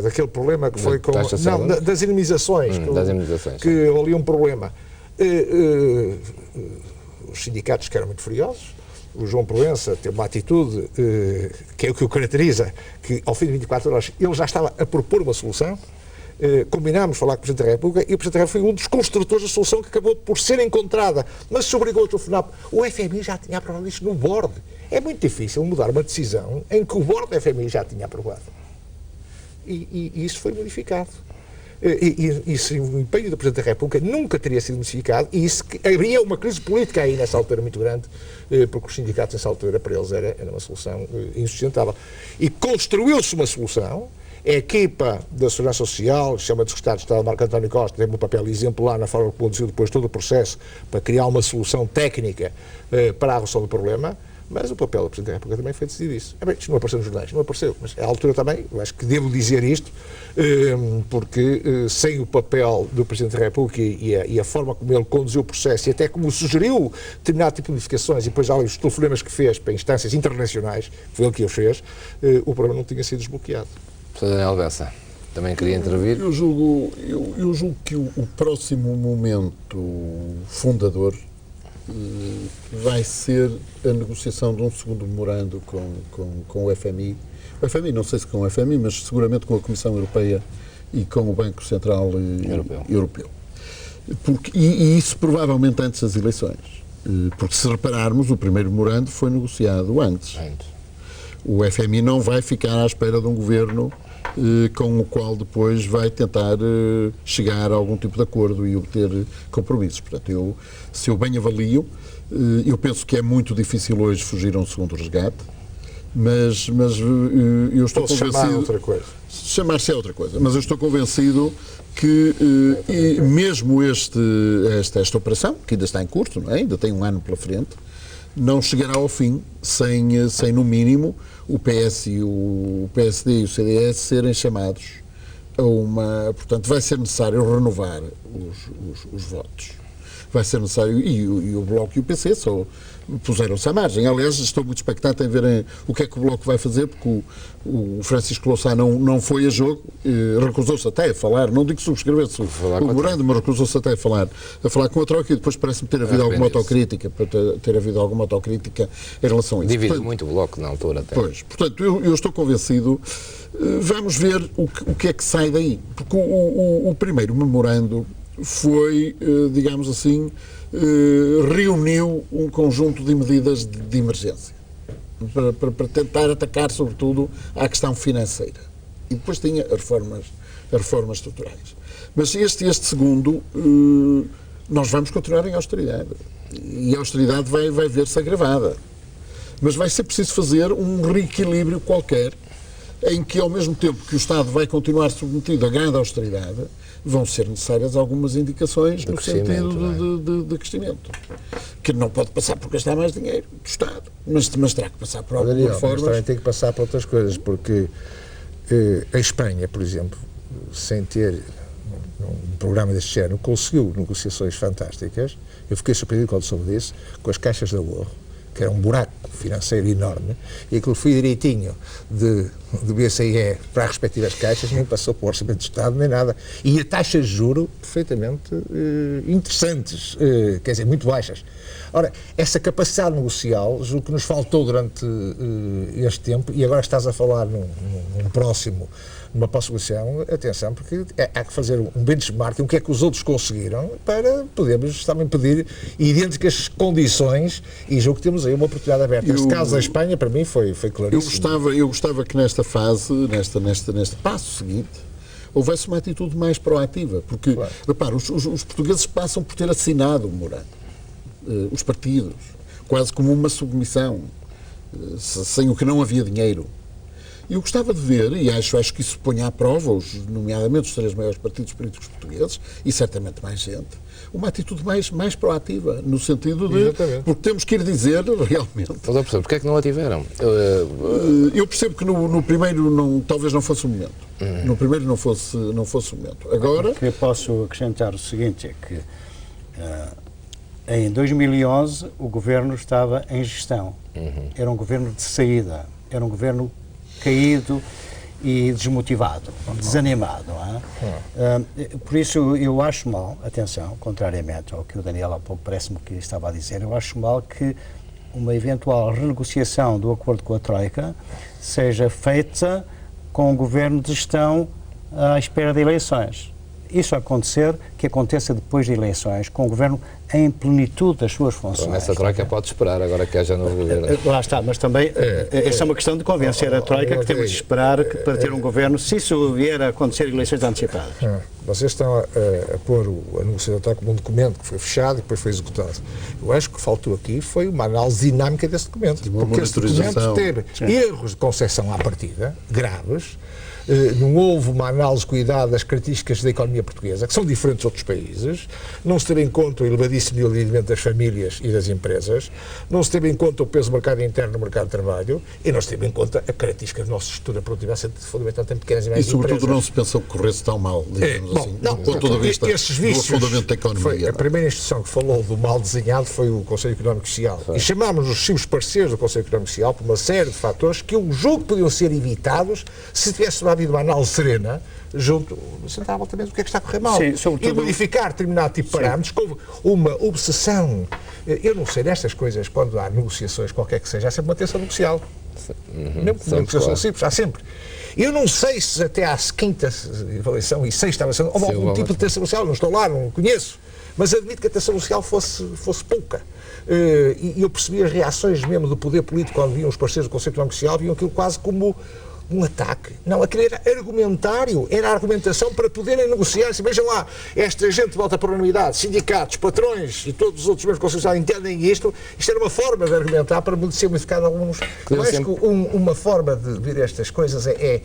daquele problema que foi com... Não, das indemnizações. Que houve ali um problema. Os sindicatos que eram muito furiosos, o João Proença teve uma atitude que é o que o caracteriza, que ao fim de 24 horas ele já estava a propor uma solução, combinámos falar com o Presidente da República e o Presidente da República foi um dos construtores da solução que acabou por ser encontrada, mas se obrigou a telefonar. O FMI já tinha aprovado isto no board. É muito difícil mudar uma decisão em que o board da FMI já tinha aprovado. E isso foi modificado. E o empenho do Presidente da República nunca teria sido modificado e isso havia uma crise política aí nessa altura muito grande, porque os sindicatos nessa altura para eles era uma solução insustentável. E construiu-se uma solução. A equipa da Segurança Social, chama de Secretário de Estado Marco António Costa, teve um papel exemplar na forma que conduziu depois todo o processo para criar uma solução técnica para a resolução do problema, mas o papel do Presidente da República também foi decidir isso. Isto não apareceu nos jornais, não apareceu, mas à altura também, eu acho que devo dizer isto, porque sem o papel do Presidente da República e a forma como ele conduziu o processo e até como sugeriu determinado tipo de modificações e depois já os telefonemas que fez para instâncias internacionais, foi ele que os fez, o problema não tinha sido desbloqueado. Professor Daniel Bessa, também queria intervir. Eu julgo que o próximo momento fundador vai ser a negociação de um segundo memorando com o FMI. O FMI, não sei se com o FMI, mas seguramente com a Comissão Europeia e com o Banco Central Europeu. E isso provavelmente antes das eleições. Porque se repararmos, o primeiro memorando foi negociado antes. O FMI não vai ficar à espera de um governo com o qual depois vai tentar chegar a algum tipo de acordo e obter compromissos. Portanto, se eu bem avalio, eu penso que é muito difícil hoje fugir a um segundo resgate, mas eu estou convencido... Chamar outra coisa. Chamar-se é outra coisa, mas eu estou convencido que mesmo esta operação, que ainda está em curso, não é? Ainda tem um ano pela frente, não chegará ao fim sem no mínimo, o PS e o PSD e o CDS serem chamados a uma... Portanto, vai ser necessário renovar os votos. Vai ser necessário... E o Bloco e o PC só puseram-se à margem. Aliás, estou muito expectante em ver o que é que o Bloco vai fazer, porque o Francisco Louçã não foi a jogo, recusou-se até a falar, não digo que subscrevesse o memorando, mas recusou-se até a falar com a Troika e depois parece-me ter havido alguma autocrítica, em relação a isso. Dividiu muito o Bloco na altura até. Pois, portanto, eu estou convencido. Vamos ver o que é que sai daí, porque o primeiro memorando foi, digamos assim, reuniu um conjunto de medidas de emergência para tentar atacar sobretudo a questão financeira e depois tinha as reformas estruturais, mas este segundo nós vamos continuar em austeridade e a austeridade vai ver-se agravada, mas vai ser preciso fazer um reequilíbrio qualquer em que, ao mesmo tempo que o Estado vai continuar submetido a grande austeridade, vão ser necessárias algumas indicações no sentido de crescimento. Que não pode passar por gastar mais dinheiro do Estado, mas terá que passar por algumas formas. Mas também tem que passar por outras coisas, porque a Espanha, por exemplo, sem ter um programa deste género, conseguiu negociações fantásticas. Eu fiquei surpreendido quando soube disso, com as caixas de ahorro, que era um buraco financeiro enorme, e aquilo foi direitinho do BCE para as respectivas caixas, nem passou para o Orçamento de Estado, nem nada. E a taxas de juro perfeitamente interessantes, quer dizer, muito baixas. Ora, essa capacidade negocial, julgo que nos faltou durante este tempo, e agora estás a falar numa próxima solução, atenção, porque há que fazer um benchmarking, o que é que os outros conseguiram, para podermos também pedir idênticas condições, e julgo que temos aí uma oportunidade aberta. Neste caso da Espanha, para mim, foi claríssimo. Eu gostava que nesta fase, neste passo seguinte, houvesse uma atitude mais proativa, porque, repara, os portugueses passam por ter assinado o memorando, os partidos, quase como uma submissão, sem o que não havia dinheiro. Eu gostava de ver, e acho que isso põe à prova, nomeadamente os 3 maiores partidos políticos portugueses, e certamente mais gente, uma atitude mais proativa, no sentido de... Exatamente. Porque temos que ir dizer, realmente... Mas eu percebo, porque é que não a tiveram? Eu percebo que no primeiro talvez não fosse o momento. No primeiro não fosse o momento. Agora... Eu posso acrescentar o seguinte, é que em 2011 o governo estava em gestão. Era um governo de saída, era um governo caído e desmotivado, desanimado. Não é? Por isso eu acho mal, atenção, contrariamente ao que o Daniel há pouco parece-me que estava a dizer, eu acho mal que uma eventual renegociação do acordo com a Troika seja feita com o governo de gestão à espera de eleições. Isso que aconteça depois de eleições, com o governo em plenitude das suas funções. Nessa Troika pode esperar, agora que haja novo governo. Lá está, mas também essa é uma questão de convencer a Troika que temos de esperar para ter um governo, se isso vier a acontecer eleições antecipadas. Vocês estão a pôr a negociação da Troika como um documento que foi fechado e depois foi executado. Eu acho que faltou aqui foi uma análise dinâmica desse documento, porque esse documento teve erros de concepção à partida, graves. Não houve uma análise cuidada das características da economia portuguesa, que são diferentes de outros países, não se teve em conta o elevadíssimo endividamento das famílias e das empresas, não se teve em conta o peso do mercado interno no mercado de trabalho e não se teve em conta a característica da nossa estrutura produtiva, sendo fundamentalmente em pequenas e médias empresas. E sobretudo não se pensou que corresse tão mal, digamos assim, do ponto de vista do afundamento da economia. A primeira instituição que falou do mal desenhado foi o Conselho Económico e Social. E chamámos os simples parceiros do Conselho Económico e Social por uma série de fatores que eu julgo que podiam ser evitados se tivesse havido uma análise serena junto, sentar à volta mesmo, o que é que está a correr mal. Sim, sobretudo... E modificar determinado tipo de parâmetros, com uma obsessão. Eu não sei, nestas coisas, quando há negociações, qualquer que seja, há sempre uma tensão negocial. Mesmo que negociação simples, há sempre. Eu não sei se até à quinta avaliação e sexta avaliação houve algum tipo de tensão negocial, não estou lá, não conheço, mas admito que a tensão negocial fosse pouca. E eu percebi as reações mesmo do poder político quando viam os parceiros do Conselho Económico e Social, viam aquilo quase como um ataque. Não, aquilo era argumentário, era argumentação para poderem negociar. Se vejam lá, esta gente volta para a unanimidade, sindicatos, patrões e todos os outros membros do Conselho Social entendem isto era uma forma de argumentar para ser modificado alguns. Eu acho que uma forma de ver estas coisas é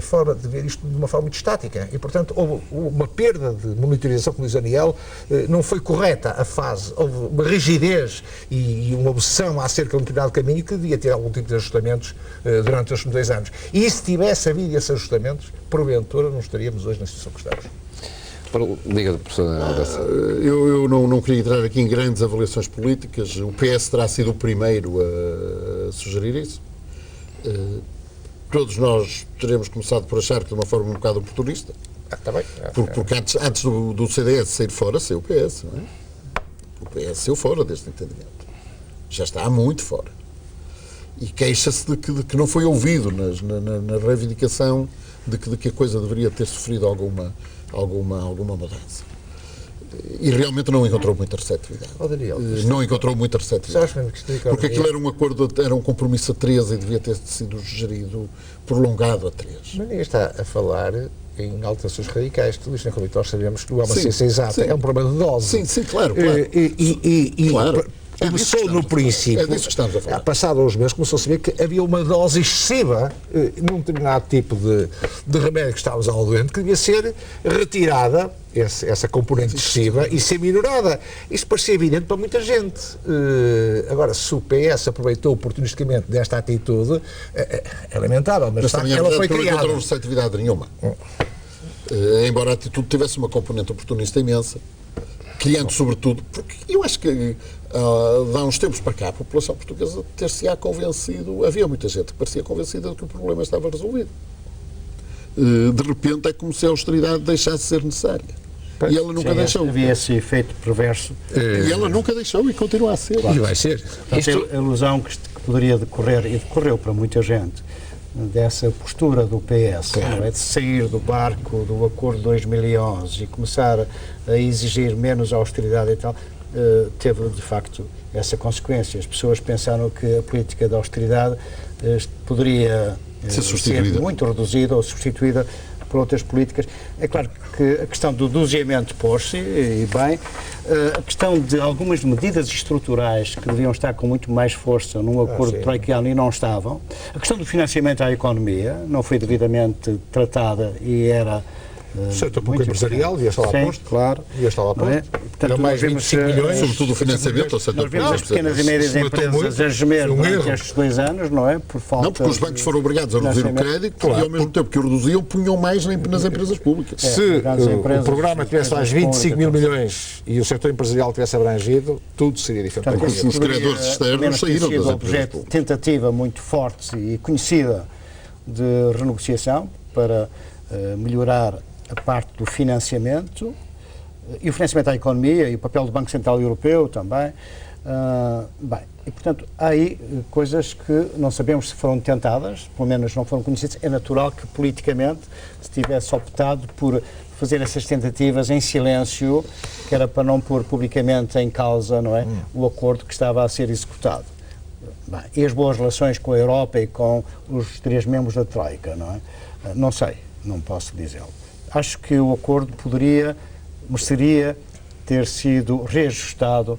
forma de ver isto de uma forma muito estática e, portanto, houve uma perda de monitorização, como diz o Daniel, não foi correta a fase, houve uma rigidez e uma obsessão acerca de um determinado caminho que devia ter algum tipo de ajustamentos durante os 2 anos. E se tivesse havido esses ajustamentos, porventura não estaríamos hoje na situação que estamos. Diga, professor. Eu não queria entrar aqui em grandes avaliações políticas. O PS terá sido o primeiro a sugerir isso. Todos nós teremos começado por achar que de uma forma um bocado oportunista. Está bem. Porque antes do CDS sair fora, saiu o PS. Não é? O PS saiu fora deste entendimento. Já está muito fora. E queixa-se de que não foi ouvido na reivindicação de que a coisa deveria ter sofrido alguma mudança. E realmente não encontrou muita receptividade. Daniel, não encontrou muita receptividade. Porque aquilo era um acordo, era um compromisso a 3 e devia ter sido gerido, prolongado a 3. Mas ninguém está a falar em alterações radicais. Tudo isto na Comitê, nós sabemos que não é uma ciência exata, é um problema de dose. Sim, claro. Claro. Começou no princípio, É disso que estamos a falar. passado uns meses, começou-se a ver que havia uma dose excessiva num determinado tipo de remédio que estávamos ao doente, que devia ser retirada, essa componente excessiva, e ser minorada. Isto parecia evidente para muita gente. Agora, se o PS aproveitou oportunisticamente desta atitude, é lamentável, mas também ela foi não criada. encontrou receptividade nenhuma. Embora a atitude tivesse uma componente oportunista imensa, criando sobretudo, porque eu acho que há uns tempos para cá a população portuguesa ter-se-á convencido, havia muita gente que parecia convencida de que o problema estava resolvido. De repente é como se a austeridade deixasse de ser necessária. E ela nunca deixou. Havia esse efeito perverso. E ela nunca deixou e continua a ser. E vai ser. Portanto, a ilusão que poderia decorrer, e decorreu para muita gente, dessa postura do PS, não é? De sair do barco do Acordo de 2011 e começar a exigir menos austeridade e tal, teve de facto essa consequência. As pessoas pensaram que a política de austeridade poderia ser muito reduzida ou substituída por outras políticas. É claro que a questão do doseamento pôs-se, e bem, a questão de algumas medidas estruturais que deviam estar com muito mais força num acordo troikiano e não estavam. A questão do financiamento à economia não foi devidamente tratada e era... O setor público empresarial devia estar lá posto. Claro. Devia estar lá posto. É? Portanto, Era mais 25 milhões. Sobretudo o financiamento ao setor Nós vimos as público. pequenas e médias empresas a gemer durante estes 2 anos, não é? Por falta. Não, porque os bancos foram obrigados a reduzir o crédito e ao mesmo tempo que o reduziam, punham mais nas empresas públicas. Se o programa tivesse mais 25 mil milhões e o setor empresarial tivesse abrangido, tudo seria diferente. Portanto, os criadores externos saíram das empresas públicas. Tentativa muito forte e conhecida de renegociação para melhorar a parte do financiamento e o financiamento à economia e o papel do Banco Central Europeu também. E portanto há aí coisas que não sabemos se foram tentadas, pelo menos não foram conhecidas. É natural que politicamente se tivesse optado por fazer essas tentativas em silêncio, que era para não pôr publicamente em causa, não é, o acordo que estava a ser executado. E as boas relações com a Europa e com os 3 membros da Troika, não é? Não sei, não posso dizê-lo. Acho que o acordo mereceria ter sido reajustado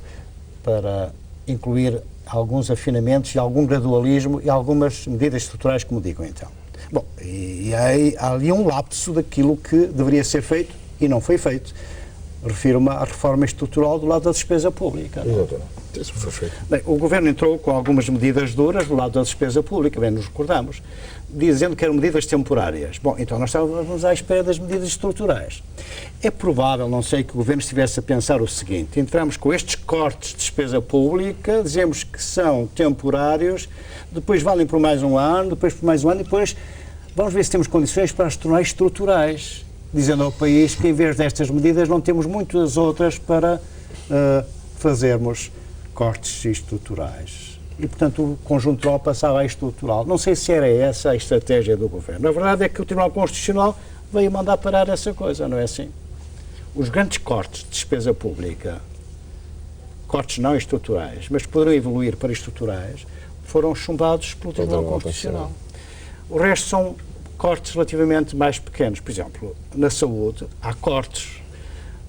para incluir alguns afinamentos e algum gradualismo e algumas medidas estruturais, como digo então. Bom, e há ali um lapso daquilo que deveria ser feito e não foi feito. Refiro-me à reforma estrutural do lado da despesa pública. Isso foi feito. Bem, o Governo entrou com algumas medidas duras do lado da despesa pública, bem nos recordamos, dizendo que eram medidas temporárias. Bom, então nós estávamos à espera das medidas estruturais. É provável, não sei, que o Governo estivesse a pensar o seguinte: entramos com estes cortes de despesa pública, dizemos que são temporários, depois valem por mais um ano, depois por mais um ano, e depois vamos ver se temos condições para as tornar estruturais, dizendo ao país que em vez destas medidas não temos muitas outras para fazermos cortes estruturais. E, portanto, o conjuntural passava a estrutural. Não sei se era essa a estratégia do Governo. A verdade é que o Tribunal Constitucional veio mandar parar essa coisa, não é assim? Os grandes cortes de despesa pública, cortes não estruturais, mas que poderão evoluir para estruturais, foram chumbados pelo Tribunal Constitucional. O resto são cortes relativamente mais pequenos. Por exemplo, na saúde, há cortes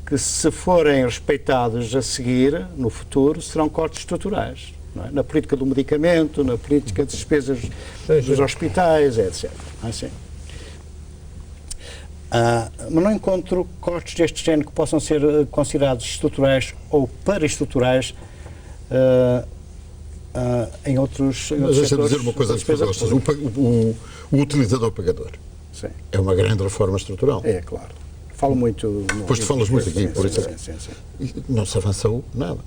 que, se forem respeitados a seguir, no futuro, serão cortes estruturais. Não é? Na política do medicamento, na política de despesas dos hospitais, etc. Não é assim? Mas não encontro cortes deste género que possam ser considerados estruturais ou paraestruturais em outros Mas deixa-me setores. dizer uma coisa às propostas. O utilizador pagador é uma grande reforma estrutural. É, claro. Falo muito... Depois tu falas muito aqui, por isso sim. E não se avançou nada.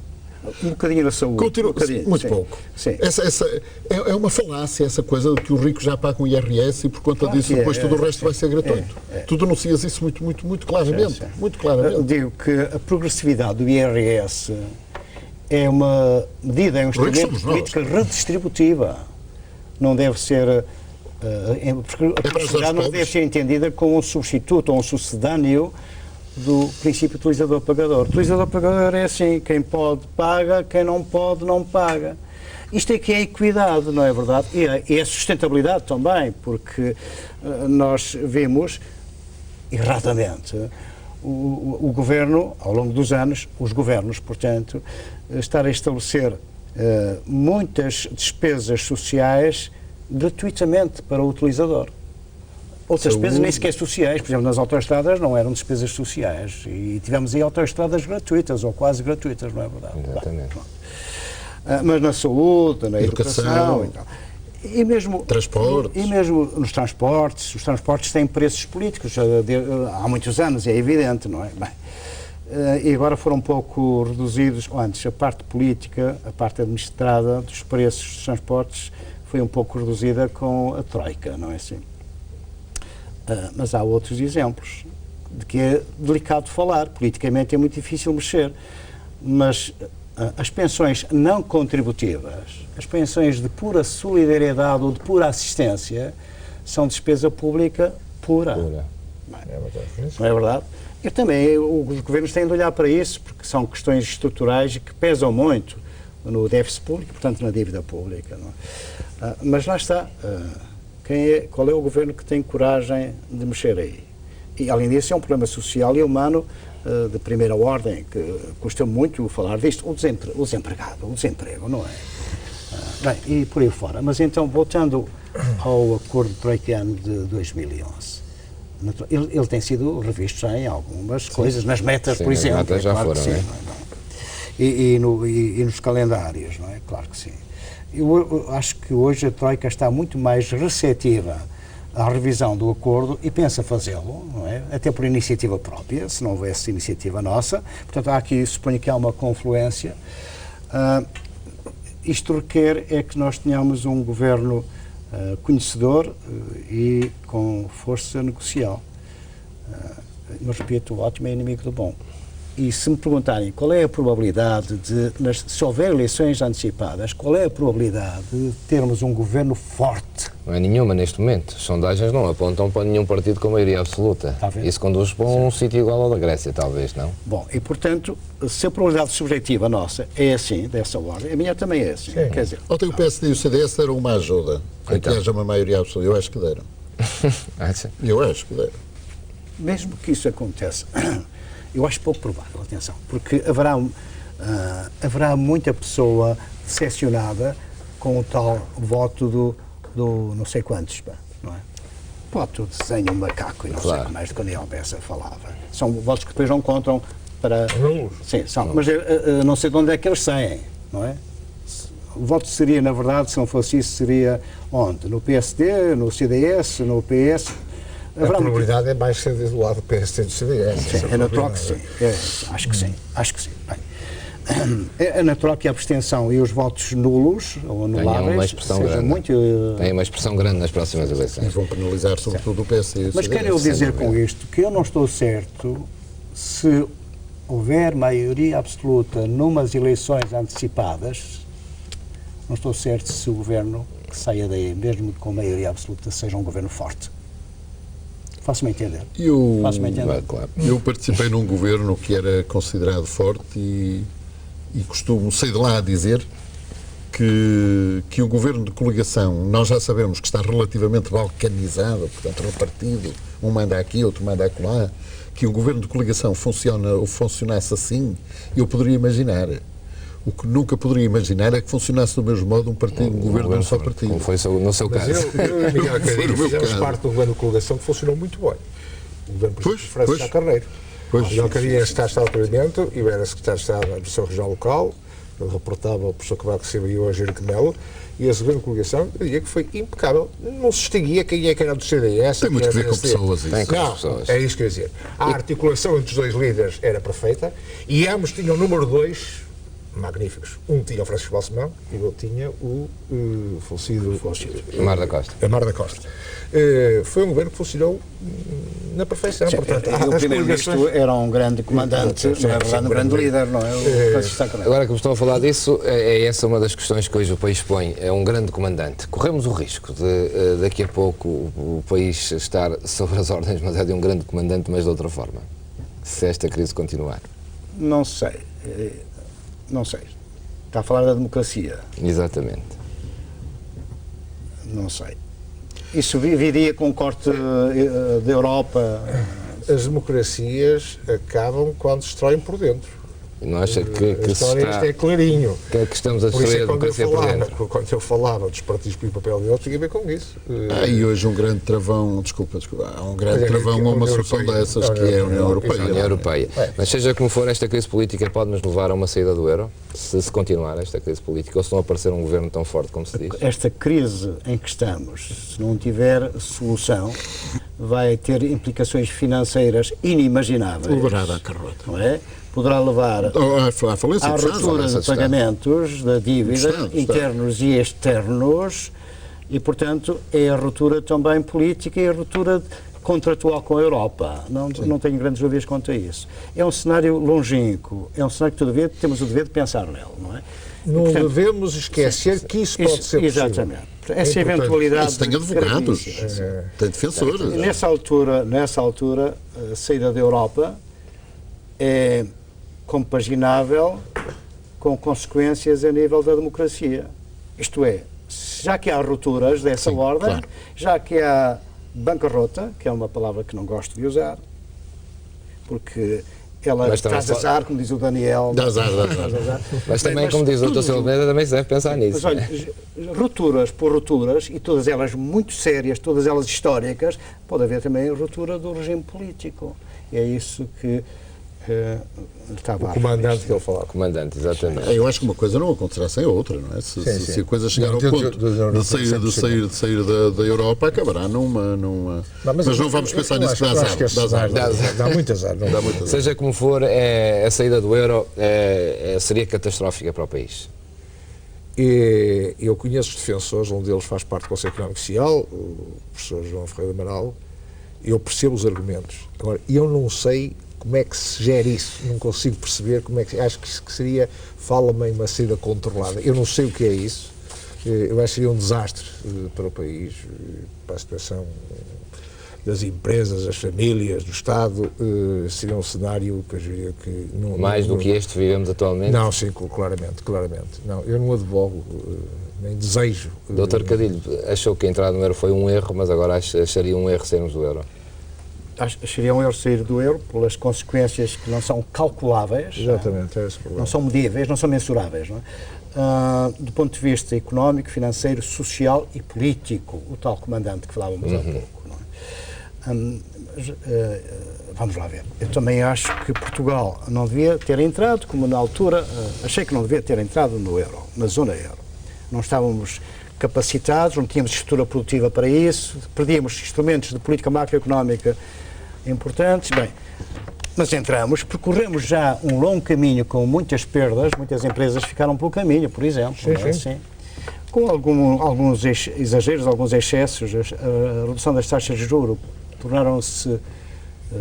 Um bocadinho da saúde. Continua, muito pouco. Sim. Essa é uma falácia, essa coisa de que os ricos já pagam IRS e por conta disso depois tudo o resto vai ser gratuito. Tu denuncias isso muito claramente. Muito claramente. Eu digo que a progressividade do IRS é uma medida, é um instrumento de política redistributiva. Não deve ser... a progressividade não deve ser entendida como um substituto ou um sucedâneo do princípio utilizador-pagador. O utilizador-pagador é assim: quem pode paga, quem não pode não paga. Isto é que é equidade, não é verdade? E é sustentabilidade também, porque nós vemos, erradamente, o Governo, ao longo dos anos, os governos, portanto, estar a estabelecer muitas despesas sociais gratuitamente para o utilizador. Outras despesas nem sequer sociais, por exemplo, nas autoestradas não eram despesas sociais e tivemos aí autoestradas gratuitas ou quase gratuitas, não é verdade? Exatamente. Mas na saúde, na educação e tal. E mesmo, transportes. E mesmo nos transportes, os transportes têm preços políticos há muitos anos, é evidente, não é? Bem, e agora foram um pouco reduzidos, antes a parte política, a parte administrada dos preços dos transportes foi um pouco reduzida com a Troika, não é assim? Mas há outros exemplos de que é delicado falar, politicamente é muito difícil mexer, mas as pensões não contributivas, as pensões de pura solidariedade ou de pura assistência são despesa pública pura. Não é verdade? Eu também, os governos têm de olhar para isso, porque são questões estruturais que pesam muito no déficit público, portanto na dívida pública. Não é? Mas lá está. Qual é o governo que tem coragem de mexer aí? E, além disso, é um problema social e humano de primeira ordem, que custa muito falar disto. O desempregado, o desemprego, não é? Bem, e por aí fora. Mas então, voltando ao acordo troikiano de 2011, ele tem sido revisto já em algumas coisas, nas metas, por exemplo. As metas já foram, sim, e nos calendários, não é? Claro que sim. Eu acho que hoje a Troika está muito mais receptiva à revisão do acordo e pensa fazê-lo, não é? Até por iniciativa própria, se não houvesse iniciativa nossa. Portanto, há aqui, suponho que há uma confluência. Isto requer é que nós tenhamos um governo conhecedor e com força negocial. Mas, repito, o ótimo é inimigo do bom. E se me perguntarem qual é a probabilidade se houver eleições antecipadas, qual é a probabilidade de termos um governo forte? Não é nenhuma neste momento. As sondagens não apontam para nenhum partido com maioria absoluta. Isso conduz para um sítio igual ao da Grécia, talvez, não? Bom, e portanto, se a probabilidade subjetiva nossa é assim, dessa ordem, a minha também é assim. Quer dizer, ontem o PSD e o CDS deram uma ajuda para que haja uma maioria absoluta. Eu acho que deram. Eu acho que deram. Mesmo que isso aconteça, eu acho pouco provável, atenção, porque haverá muita pessoa decepcionada com o tal voto do não sei quantos, não é? Voto de desenho um macaco e não sei mais do que o Daniel Bessa falava. São votos que depois não contam para... Sim, são, mas não sei de onde é que eles saem, não é? O voto seria, na verdade, se não fosse isso, seria onde? No PSD, no CDS, no PS... A probabilidade é mais ser do lado do PSD do CDS. Sim, é natural que sim. Acho que sim. Bem, é natural que a abstenção e os votos nulos ou anuláveis Tem uma expressão grande nas próximas eleições. E vão penalizar sobretudo o PSD e o CDS. Mas quero eu dizer com isto que eu não estou certo se houver maioria absoluta numas eleições antecipadas, não estou certo se o governo que saia daí, mesmo com maioria absoluta, seja um governo forte. Faço-me entender. Eu participei num governo que era considerado forte e costumo, sei de lá, dizer que um governo de coligação, nós já sabemos que está relativamente balcanizado, portanto repartido, um manda aqui, outro manda acolá, que um governo de coligação funcionasse assim, eu poderia imaginar. O que nunca poderia imaginar é que funcionasse do mesmo modo um governo de um só partido. Como foi no seu caso. Eu e Miguel Cadinho fizemos parte do governo de coligação que funcionou muito bem. O governo de Francisco Sá Carneiro. Miguel Cadinho era secretário de Estado do Planeamento, eu era secretário de Estado da Administração Regional Local, eu reportava o professor Cavaco Silva e eu a Júlio Melo, e esse governo de coligação, eu diria que foi impecável. Não se distinguia quem é que era do CDS. Tem muito a ver com pessoas. Não, é isso que eu ia dizer. A articulação entre os dois líderes era perfeita e ambos tinham o número 2 magníficos. Um tinha o Francisco Balsemão e o outro tinha o falecido Amar da Costa. Amar da Costa. Foi um governo que funcionou na perfeição. Sim, portanto, o primeiro-ministro era um grande comandante, não é verdade, um grande líder, não é? O Francisco Sá Carneiro. Agora que estou a falar disso, é essa uma das questões que hoje o país põe. É um grande comandante. Corremos o risco de, daqui a pouco, o país estar sobre as ordens, mas é de um grande comandante, mas de outra forma. Se esta crise continuar. Não sei. Não sei. Está a falar da democracia. Exatamente. Não sei. Isso viria com um corte da Europa. As democracias acabam quando destroem por dentro. Não acha que A história isto é clarinho. que estamos a Por isso destruir é a que democracia por dentro? quando eu falava dos partidos e o papel deles, tinha a ver com isso. E hoje um grande travão, desculpa, há um grande travão a uma solução dessas, que é a União Europeia. A União Europeia. Mas seja como for, esta crise política pode nos levar a uma saída do euro, se continuar esta crise política, ou se não aparecer um governo tão forte como se diz? Esta crise em que estamos, se não tiver solução, vai ter implicações financeiras inimagináveis. Levará à carrota. Não é? Poderá levar À falência à do Estado. ruptura de pagamentos da dívida, Do Estado. internos e externos, e, portanto, é a ruptura também política e a ruptura contratual com a Europa. Não tenho grandes dúvidas quanto a isso. É um cenário longínquo, é um cenário que temos o dever de pensar nele, não é? Não Portanto, devemos esquecer que isso pode ser possível. Exatamente. Essa eventualidade. Isso tem advogados, tem defensores. Nessa altura, a saída da Europa é compaginável com consequências a nível da democracia. Isto é, já que há rupturas dessa ordem, claro. já que há bancarrota, que é uma palavra que não gosto de usar, porque ela Mas também traz azar, como diz o Daniel. Dá azar. Mas também, como diz o Dr. Silva Pereira, também se deve pensar nisso. Mas olha, rupturas por rupturas, e todas elas muito sérias, todas elas históricas, pode haver também a ruptura do regime político. E é isso que estava O comandante que ele falava. Comandante, exatamente. Eu acho que uma coisa não acontecerá sem a outra, não é? Se a coisa chegar ao ponto de sair da Europa, acabará numa. Mas não vamos pensar nisso, que dá azar. Dá muito azar. Não dá muito azar. Seja como for, a saída do euro seria catastrófica para o país. E eu conheço os defensores, um deles faz parte do Conselho Económico e Social, o professor João Ferreira do Amaral, eu percebo os argumentos. Agora, eu não sei como é que se gera isso, não consigo perceber como é que... Acho que seria, fala-me em uma saída controlada, eu não sei o que é isso, eu acho que seria um desastre para o país, para a situação das empresas, das famílias, do Estado, seria um cenário que eu diria que... Não, Mais do que este vivemos atualmente? Não, sim, claramente. Não, eu não advogo, nem desejo. Dr. Cadilho, achou que a entrada no euro foi um erro, mas agora acharia um erro sairmos do euro? Acharia um erro sair do euro pelas consequências que não são calculáveis. Exatamente, é esse o problema. Não são medíveis, não são mensuráveis. Não é? Do ponto de vista económico, financeiro, social e político, o tal comandante que falávamos há pouco. Não é? Vamos lá ver. Eu também acho que Portugal não devia ter entrado, como na altura, achei que não devia ter entrado no euro, na zona euro. Não estávamos capacitados, não tínhamos estrutura produtiva para isso, perdíamos instrumentos de política macroeconómica importantes, bem, mas entramos, percorremos já um longo caminho com muitas perdas, muitas empresas ficaram pelo caminho, por exemplo, sim. Com alguns exageros, alguns excessos, a redução das taxas de juros tornaram-se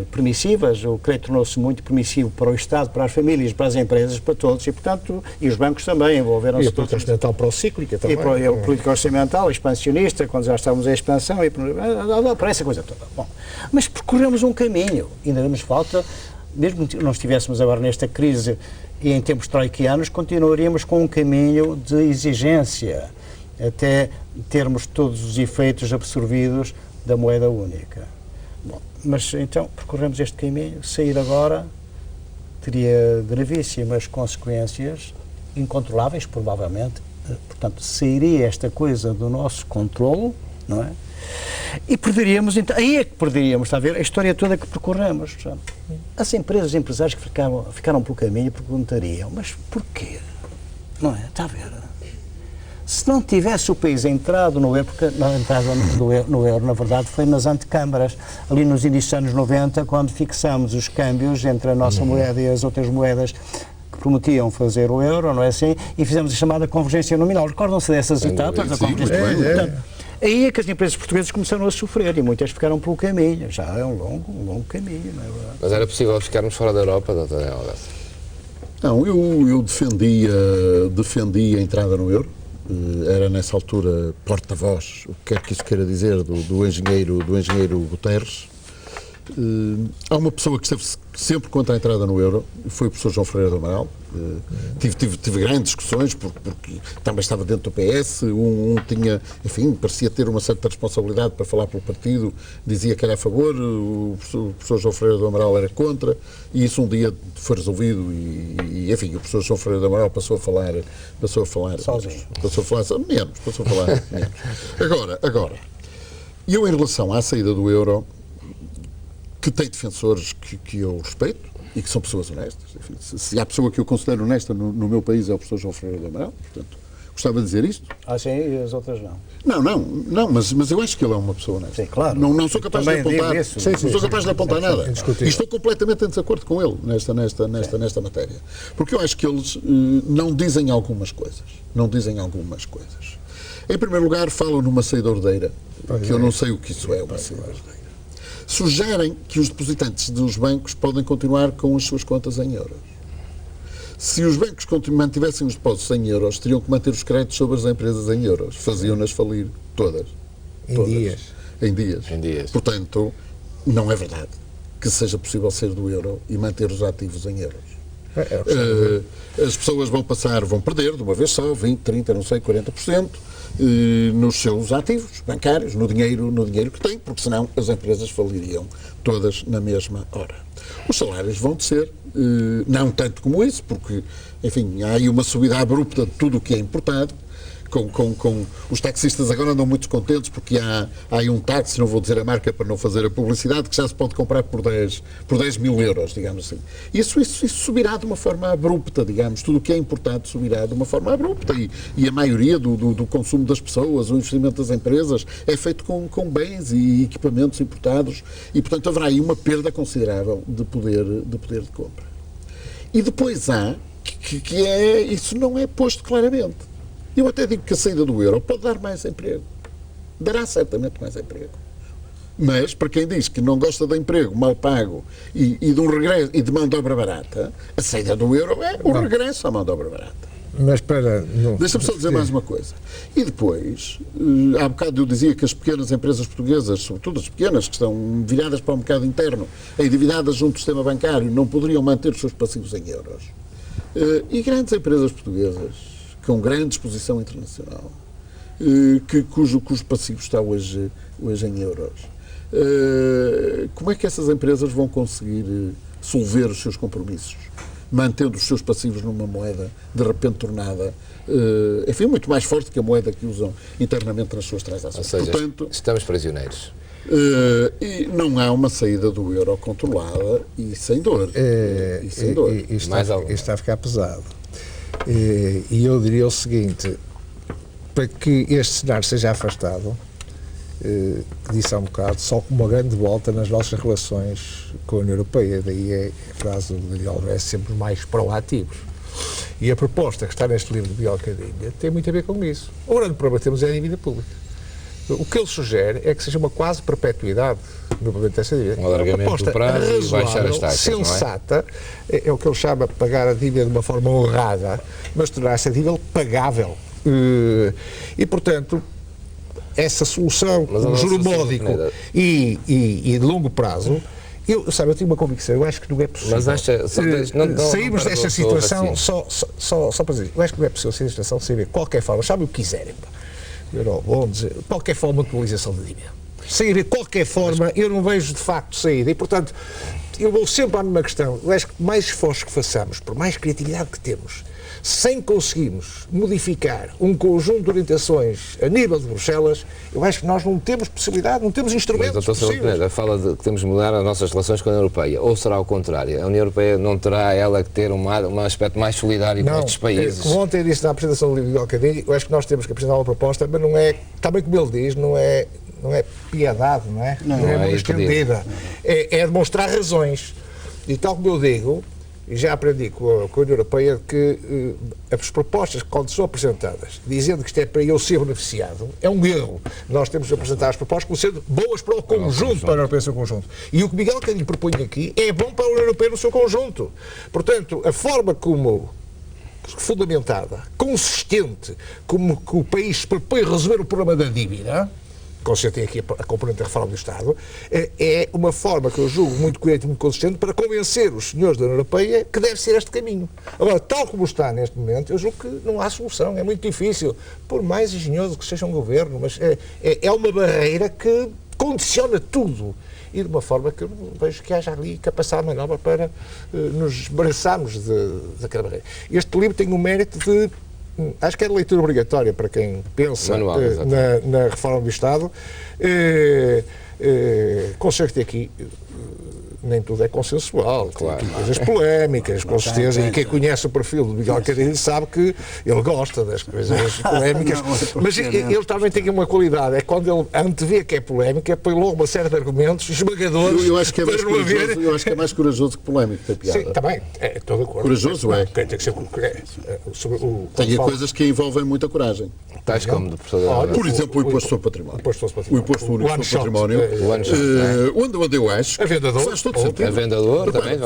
permissivas, o crédito tornou-se muito permissivo para o Estado, para as famílias, para as empresas, para todos, e portanto, e os bancos também envolveram-se. E a política orçamental pró-cíclica também. E a política orçamental, expansionista, quando já estávamos em expansão, e para essa coisa toda. Bom, mas percorremos um caminho, ainda nos falta, mesmo que não estivéssemos agora nesta crise e em tempos troiquianos, continuaríamos com um caminho de exigência, até termos todos os efeitos absorvidos da moeda única. Bom, mas então percorremos este caminho, sair agora teria gravíssimas consequências, incontroláveis provavelmente, portanto sairia esta coisa do nosso controlo, não é? E perderíamos, então, aí é que perderíamos, está a ver, a história toda que percorremos. As empresas, os empresários que ficaram pelo caminho perguntariam, mas porquê? Não é? Está a ver? Se não tivesse o país entrado no euro, porque a entrada no euro, na verdade, foi nas antecâmaras, ali nos inícios dos anos 90, quando fixámos os câmbios entre a nossa moeda e as outras moedas que prometiam fazer o euro, não é assim? E fizemos a chamada convergência nominal. Recordam-se dessas etapas da convergência nominal? Aí é que as empresas portuguesas começaram a sofrer e muitas ficaram pelo caminho. Já é um longo caminho, não é verdade? Mas era possível ficarmos fora da Europa, Dr. Daniel? Não, eu defendia a entrada no euro. Era nessa altura porta-voz, o que é que isso queira dizer, do engenheiro Guterres, Há uma pessoa que esteve sempre contra a entrada no euro, foi o professor João Ferreira do Amaral. Tive grandes discussões, porque também estava dentro do PS, tinha, enfim, parecia ter uma certa responsabilidade para falar pelo partido, dizia que era a favor, o professor João Ferreira do Amaral era contra, e isso um dia foi resolvido e enfim, o professor João Ferreira do Amaral passou a falar sozinho. Passou a falar menos. Agora, eu em relação à saída do euro, que tem defensores que eu respeito e que são pessoas honestas. Enfim, se há pessoa que eu considero honesta no meu país é o professor João Ferreira do Amaral, portanto, gostava de dizer isto. Sim, e as outras não. Não, mas eu acho que ele é uma pessoa honesta. Sim, claro. Não sou capaz de apontar, não sou capaz de apontar nada. indiscutível. E estou completamente em desacordo com ele nesta matéria. Porque eu acho que eles não dizem algumas coisas. Em primeiro lugar, falam numa saída ordeira, que eu não sei o que isso é, uma saída ordeira. Sugerem que os depositantes dos bancos podem continuar com as suas contas em euros. Se os bancos mantivessem os depósitos em euros, teriam que manter os créditos sobre as empresas em euros. Faziam-nas falir todas. Em dias. Portanto, não é verdade que seja possível sair do euro e manter os ativos em euros. As pessoas vão perder de uma vez só 20, 30, não sei, 40%. Nos seus ativos bancários, no dinheiro que têm, porque senão as empresas faliriam todas na mesma hora. Os salários vão descer, não tanto como isso, porque, enfim, há aí uma subida abrupta de tudo o que é importado. Os taxistas agora andam muito contentes porque há aí um táxi, não vou dizer a marca para não fazer a publicidade, que já se pode comprar por 10 mil euros, digamos assim. Isso subirá de uma forma abrupta, digamos, tudo o que é importado subirá de uma forma abrupta e a maioria do consumo das pessoas, o investimento das empresas é feito com bens e equipamentos importados e, portanto, haverá aí uma perda considerável de poder de compra. E depois há, isso não é posto claramente. Eu até digo que a saída do euro pode dar mais emprego. Dará certamente mais emprego. Mas, para quem diz que não gosta de emprego mal pago e de um regresso e de mão de obra barata, a saída do euro é o regresso à mão de obra barata. Mas para... Deixa-me só dizer mais uma coisa. E depois, há bocado eu dizia que as pequenas empresas portuguesas, sobretudo as pequenas, que estão viradas para o mercado interno, endividadas junto do sistema bancário, não poderiam manter os seus passivos em euros. E grandes empresas portuguesas, com grande exposição internacional, cujo passivo está hoje em euros. Como é que essas empresas vão conseguir solver os seus compromissos, mantendo os seus passivos numa moeda de repente tornada, enfim, muito mais forte que a moeda que usam internamente nas suas transações? Ou seja, portanto, estamos prisioneiros. E não há uma saída do euro controlada e sem dor. Isto está a ficar pesado. E eu diria o seguinte, para que este cenário seja afastado, disse há um bocado, só com uma grande volta nas nossas relações com a União Europeia, daí a frase do Daniel Alves, sempre mais proativos. E a proposta que está neste livro de Miguel Cadinha tem muito a ver com isso. O grande problema que temos é a dívida pública. O que ele sugere é que seja uma quase perpetuidade no momento dessa dívida. Um alargamento do prazo e baixar as taxas, sensata, é o que ele chama de pagar a dívida de uma forma honrada, mas tornar essa dívida pagável. E, portanto, essa solução, um juro módico e de longo prazo, eu tenho uma convicção, eu acho que não é possível. Mas saímos desta situação, só para dizer, eu acho que não é possível sair desta situação sem ver qualquer forma, chamem o que quiserem, Eurobonds, qualquer forma de atualização da dívida. Sair de qualquer forma, eu não vejo de facto saída. E, portanto, eu vou sempre à mesma questão. Eu acho que mais esforço que façamos, por mais criatividade que temos, sem conseguirmos modificar um conjunto de orientações a nível de Bruxelas, eu acho que nós não temos possibilidade, não temos instrumentos possíveis. Mas, Dr. fala de que temos de mudar as nossas relações com a União Europeia, ou será o contrário? A União Europeia não terá ela que ter um aspecto mais solidário com estes países? Como ontem disse na apresentação do livro de Alcadilho, eu acho que nós temos que apresentar uma proposta, mas não é, também como ele diz, não é piedade, não é? Não é uma estendida. É demonstrar razões. E tal como eu digo, e já aprendi com a União Europeia que as propostas, quando são apresentadas, dizendo que isto é para eu ser beneficiado, é um erro. Nós temos de apresentar as propostas como sendo boas para o conjunto, para a União Europeia no seu conjunto. E o que Miguel Cadinho propõe aqui é bom para a União Europeia no seu conjunto. Portanto, a forma como fundamentada, consistente, como que o país se propõe a resolver o problema da dívida, consertem aqui a componente da reforma do Estado, é uma forma que eu julgo muito coerente e muito consistente para convencer os senhores da União Europeia que deve ser este caminho. Agora, tal como está neste momento, eu julgo que não há solução, é muito difícil, por mais engenhoso que seja um governo, mas é uma barreira que condiciona tudo. E de uma forma que eu não vejo que haja ali capacidade de manobra para nos embaraçarmos daquela barreira. Este livro tem o mérito de, acho que é de leitura obrigatória para quem pensa na reforma do Estado. Conselho que aqui nem tudo é consensual, claro. Tem coisas polémicas, com certeza, e quem conhece o perfil do Miguel Carrilho sabe que ele gosta das coisas polémicas, mas ele também tem uma qualidade, é quando ele antevê que é polémica, põe logo uma série de argumentos esmagadores. Eu acho que é mais corajoso que polémico, tem piada. Sim, também, estou de acordo. Corajoso é. Tem que ser tem coisas que envolvem muita coragem. Tais como por exemplo, o imposto sobre património. O imposto único sobre património. Onde eu acho faz todo sentido. A vendedor também,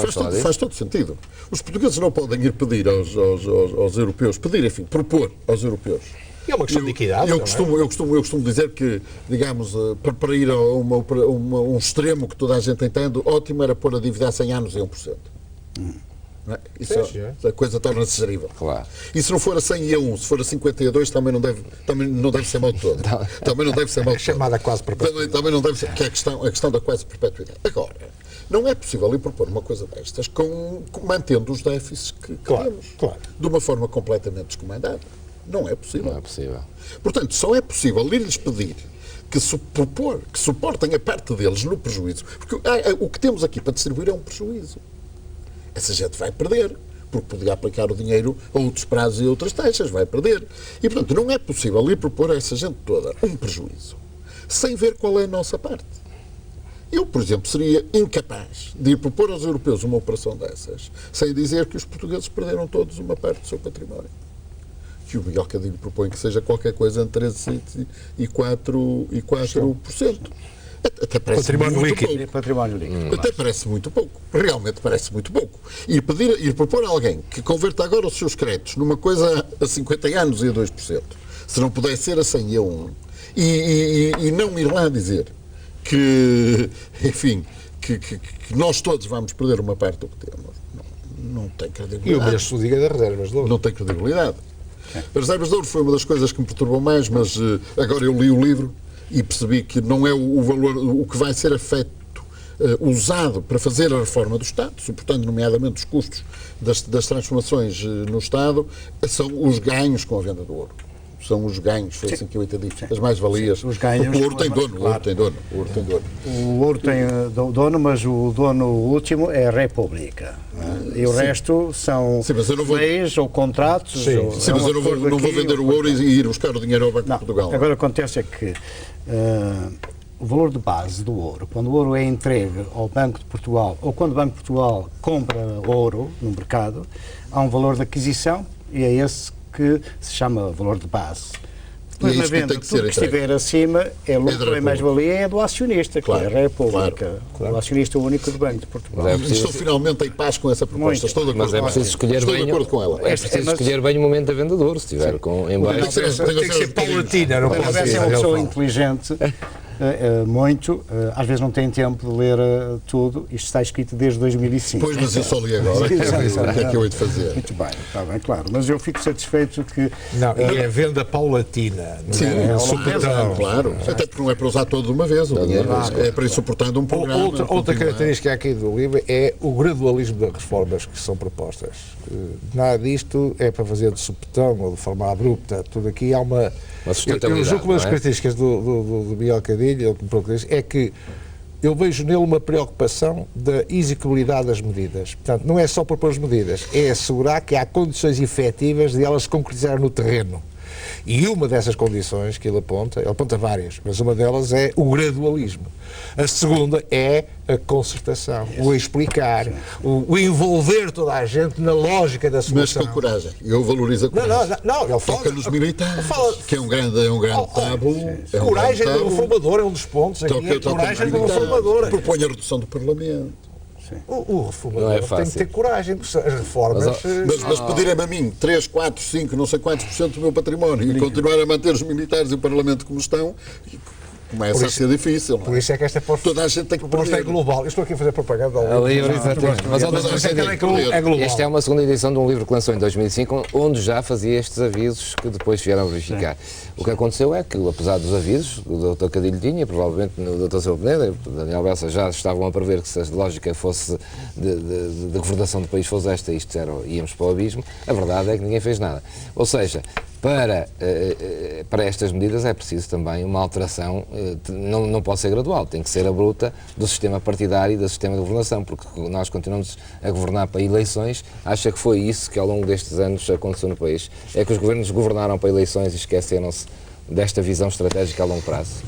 faz todo sentido. Os portugueses não podem ir pedir aos europeus, enfim, propor aos europeus. E é uma questão de equidade. Eu costumo dizer que, digamos, para ir a um extremo que toda a gente entende, ótimo era pôr a dívida a 100 anos em 1%. A coisa torna-se gerível. Claro. E se não for a 100 e a 1, se for a 50 e a 2, também não deve ser mal de todo. Também não deve ser mal de todo. Chamada quase perpetuidade. Também não deve ser, que é a questão da quase perpetuidade. Agora, não é possível ir propor uma coisa destas mantendo os déficits que temos. Claro. De uma forma completamente descomandada. Não é possível. Não é possível. Portanto, só é possível ir-lhes pedir que suportem a parte deles no prejuízo. Porque o que temos aqui para distribuir é um prejuízo. Essa gente vai perder, porque podia aplicar o dinheiro a outros prazos e outras taxas, vai perder. E, portanto, não é possível ir propor a essa gente toda um prejuízo, sem ver qual é a nossa parte. Eu, por exemplo, seria incapaz de ir propor aos europeus uma operação dessas, sem dizer que os portugueses perderam todos uma parte do seu património. Que o Miguel Carrilho propõe que seja qualquer coisa entre 13% e 4%. Até parece património líquido. Até parece muito pouco. Realmente parece muito pouco. Ir propor a alguém que converta agora os seus créditos numa coisa a 50 anos e a 2%, se não puder ser a 100 e a 1, e não ir lá dizer que, enfim, que nós todos vamos perder uma parte do que temos, não tem credibilidade. E o mesmo diga das reservas de ouro. Não tem credibilidade. As reservas de ouro foi uma das coisas que me perturbou mais, mas agora eu li o livro e percebi que não é o valor, o que vai ser usado para fazer a reforma do Estado, suportando nomeadamente os custos das transformações no Estado, são os ganhos com a venda do ouro. São os ganhos, foi assim que eu entendi. As mais-valias. Os ganhos. O ouro tem dono, claro. O ouro tem dono, mas o dono último é a República. E o resto são leis ou contratos. Sim, mas eu não vou vender o ouro e ir buscar o dinheiro ao Banco de Portugal. Agora acontece é que o valor de base do ouro, quando o ouro é entregue ao Banco de Portugal ou quando o Banco de Portugal compra ouro no mercado, há um valor de aquisição e é esse que se chama valor de base. Depois na venda, tudo que estiver acima é lucro, é mais-valia, é do acionista, que é a República, o acionista único do Banco de Portugal. Estou finalmente em paz com essa proposta. Estou de acordo, mas é preciso escolher bem, com ela. É preciso escolher bem o momento da venda de ouro, se estiver em baixo. Tem que ser paulatina, não pode ser. É uma pessoa inteligente, às vezes não tem tempo de ler tudo, isto está escrito desde 2005. Pois, mas eu só li agora, o que é que eu hei de fazer? Muito bem, está bem, claro, mas eu fico satisfeito que... Não, e é venda paulatina, sim, claro, até porque não é para usar todo de uma vez, é para ir suportando um programa. Outra característica aqui do livro é o gradualismo das reformas que são propostas. Nada disto é para fazer de supetão ou de forma abrupta, tudo aqui há uma sustentabilidade. Eu julgo que uma das características do Miguel Carrilho é que eu vejo nele uma preocupação da execuibilidade das medidas. Portanto, não é só propor as medidas, é assegurar que há condições efetivas de elas se concretizarem no terreno. E uma dessas condições que ele aponta várias, mas uma delas é o gradualismo. A segunda é a concertação, o explicar, o envolver toda a gente na lógica da solução. Mas com coragem. Eu valorizo a coragem. Não, ele fala... Toca nos militares, que é um grande tabu. Coragem do reformador é um dos pontos aqui. Coragem do reformador. Propõe a redução do Parlamento. O reformador tem que ter coragem, porque as reformas... Mas pedirem-me a mim 3, 4, 5, não sei quantos % do meu património e continuar a manter os militares e o Parlamento como estão, Começa a ser difícil. Por isso é que esta Toda a gente tem que proposta é perder. global. Eu estou aqui a fazer propaganda ao Ali, livro. exatamente. Mas ao Mas é global. Esta é uma segunda edição de um livro que lançou em 2005, onde já fazia estes avisos que depois vieram a verificar. O que aconteceu é que, apesar dos avisos, o Dr. Cadilho tinha, provavelmente o Dr. Silva Peneda, o Daniel Bessa já estavam a prever que se a lógica fosse de governação do país fosse esta, íamos para o abismo. A verdade é que ninguém fez nada. Ou seja, para estas medidas é preciso também uma alteração, não pode ser gradual, tem que ser abrupta do sistema partidário e do sistema de governação, porque nós continuamos a governar para eleições. Acha que foi isso que ao longo destes anos aconteceu no país? É que os governos governaram para eleições e esqueceram-se desta visão estratégica a longo prazo?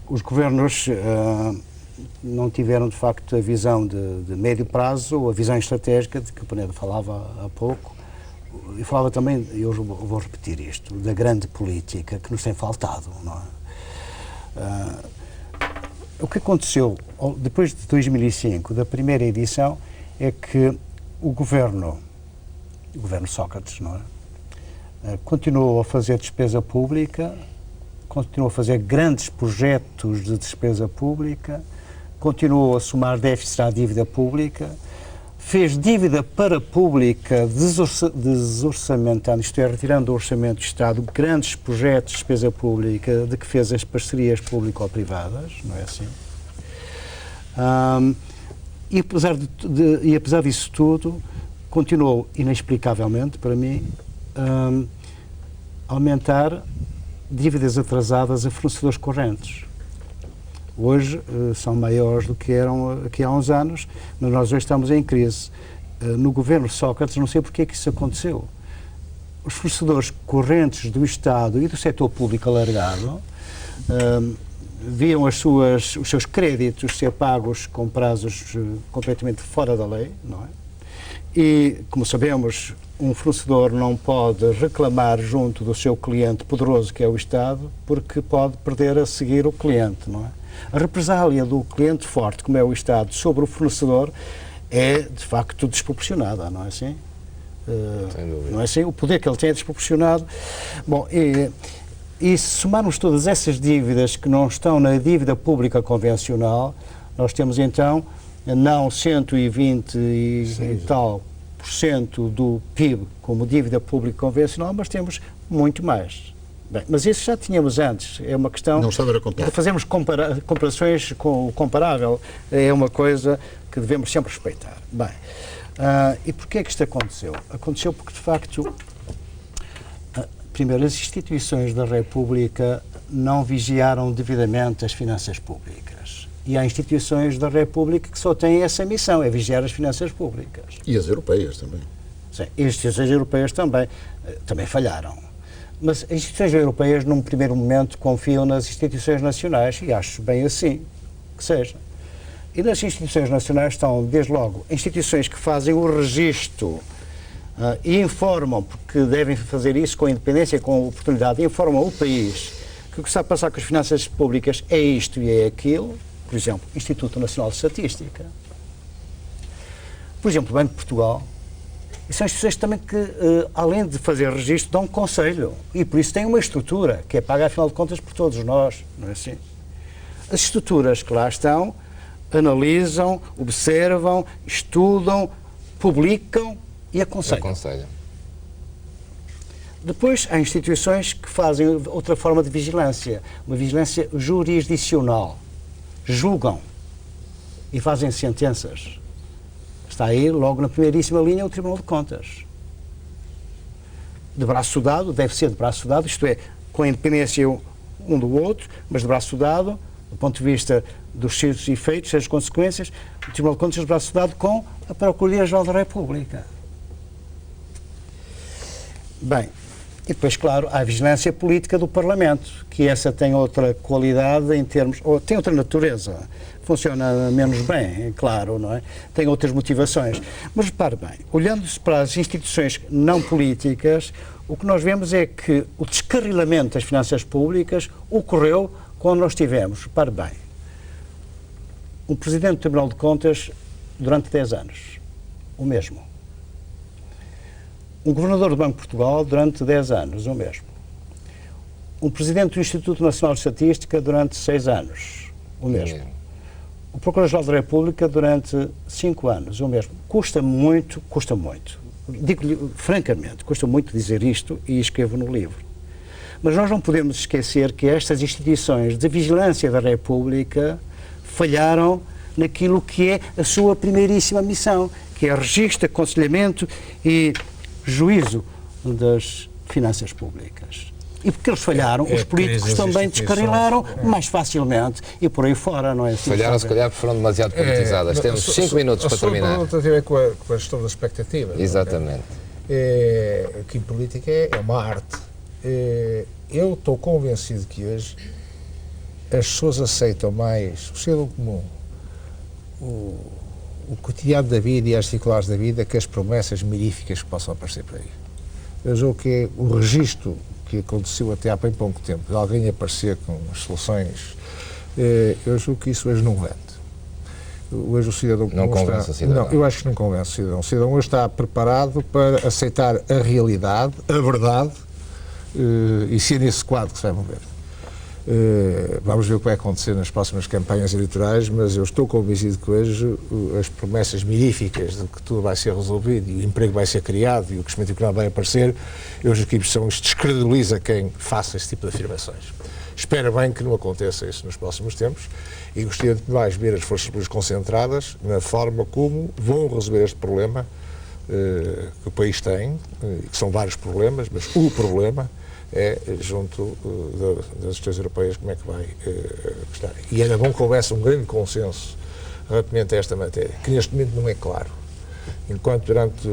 Os governos não tiveram, de facto, a visão de médio prazo, a visão estratégica de que o Peneda falava há pouco. E falava também, eu vou repetir isto, da grande política que nos tem faltado, não é? O que aconteceu depois de 2005, da primeira edição, é que o governo Sócrates, não é? Continuou a fazer despesa pública, continuou a fazer grandes projetos de despesa pública, continuou a somar déficit à dívida pública, fez dívida para pública desorçamentando, isto é, retirando do orçamento do Estado grandes projetos de despesa pública de que fez as parcerias público-privadas, não é assim? E apesar disso tudo, continuou, inexplicavelmente, para mim, a aumentar dívidas atrasadas a fornecedores correntes. Hoje são maiores do que eram aqui há uns anos, mas nós hoje estamos em crise. No governo Sócrates, não sei porque é que isso aconteceu. Os fornecedores correntes do Estado e do setor público alargado viam os seus créditos ser pagos com prazos completamente fora da lei, não é? E, como sabemos, um fornecedor não pode reclamar junto do seu cliente poderoso, que é o Estado, porque pode perder a seguir o cliente, não é? A represália do cliente forte, como é o Estado, sobre o fornecedor é, de facto, desproporcionada, não é assim? Não é assim? O poder que ele tem é desproporcionado. Bom, e se somarmos todas essas dívidas que não estão na dívida pública convencional, nós temos então não 120 e tal % do PIB como dívida pública convencional, mas temos muito mais. Bem, mas isso já tínhamos antes, é uma questão de fazermos comparações com o comparável, é uma coisa que devemos sempre respeitar. Bem, e porquê é que isto aconteceu? Aconteceu porque, de facto, primeiro, as instituições da República não vigiaram devidamente as finanças públicas. E há instituições da República que só têm essa missão, é vigiar as finanças públicas. E as europeias também. Sim, e as instituições europeias também falharam. Mas as instituições europeias, num primeiro momento, confiam nas instituições nacionais, e acho bem assim que seja. E nas instituições nacionais estão, desde logo, instituições que fazem o registro e informam, porque devem fazer isso com independência, com oportunidade, informam o país que o que está a passar com as finanças públicas é isto e é aquilo. Por exemplo, Instituto Nacional de Estatística. Por exemplo, o Banco de Portugal. E são instituições também que, além de fazer registro, dão conselho. E por isso têm uma estrutura que é paga, afinal de contas, por todos nós. Não é assim? As estruturas que lá estão analisam, observam, estudam, publicam e aconselham. Depois há instituições que fazem outra forma de vigilância, uma vigilância jurisdicional. Julgam e fazem sentenças. Está aí, logo na primeiríssima linha, o Tribunal de Contas. De braço dado, deve ser de braço dado, isto é, com a independência um do outro, mas de braço dado, do ponto de vista dos seus efeitos, das consequências, o Tribunal de Contas de braço dado com a Procuradoria-Geral da República. Bem, e depois, claro, há a vigilância política do Parlamento, que essa tem outra qualidade em termos, ou tem outra natureza, funciona menos bem, é claro, não é? Tem outras motivações. Mas repare bem, olhando-se para as instituições não políticas, o que nós vemos é que o descarrilamento das finanças públicas ocorreu quando nós tivemos, repare bem, um Presidente do Tribunal de Contas durante 10 anos, o mesmo. Um Governador do Banco de Portugal durante 10 anos, o mesmo. um presidente do Instituto Nacional de Estatística durante 6 anos, o mesmo. O Procurador-Geral da República durante 5 anos, o mesmo. Custa muito. Digo-lhe francamente, custa muito dizer isto e escrevo no livro. Mas nós não podemos esquecer que estas instituições de vigilância da República falharam naquilo que é a sua primeiríssima missão, que é registro, aconselhamento e juízo das finanças públicas. E porque eles falharam, os políticos também descarrilaram mais facilmente e por aí fora, não é assim? Falharam, se calhar, porque foram demasiado politizadas. Temos 5 minutos para terminar. A pergunta tem a ver com a gestão da expectativa. Exatamente. Aqui em política é uma arte. Eu estou convencido que hoje as pessoas aceitam mais o cidadão comum, o cotidiano da vida e as dificuldades da vida que as promessas miríficas que possam aparecer por aí. Eu julgo que é o registro que aconteceu até há bem pouco tempo, de alguém aparecer com as soluções, eu julgo que isso hoje não vende. Hoje o cidadão não convence o cidadão. Não, eu acho que não convence o cidadão. O cidadão hoje está preparado para aceitar a realidade, a verdade, e se é nesse quadro que se vai mover. Vamos ver o que vai acontecer nas próximas campanhas eleitorais, mas eu estou convencido que hoje as promessas miríficas de que tudo vai ser resolvido e o emprego vai ser criado e o crescimento económico vai aparecer, eu acho que isto descredibiliza quem faça esse tipo de afirmações. Espero bem que não aconteça isso nos próximos tempos e gostaria de mais ver as forças públicas concentradas na forma como vão resolver este problema que o país tem, que são vários problemas, mas o problema é junto das instituições europeias como é que vai estar. E era bom que houvesse um grande consenso relativamente a esta matéria, que neste momento não é claro. Enquanto durante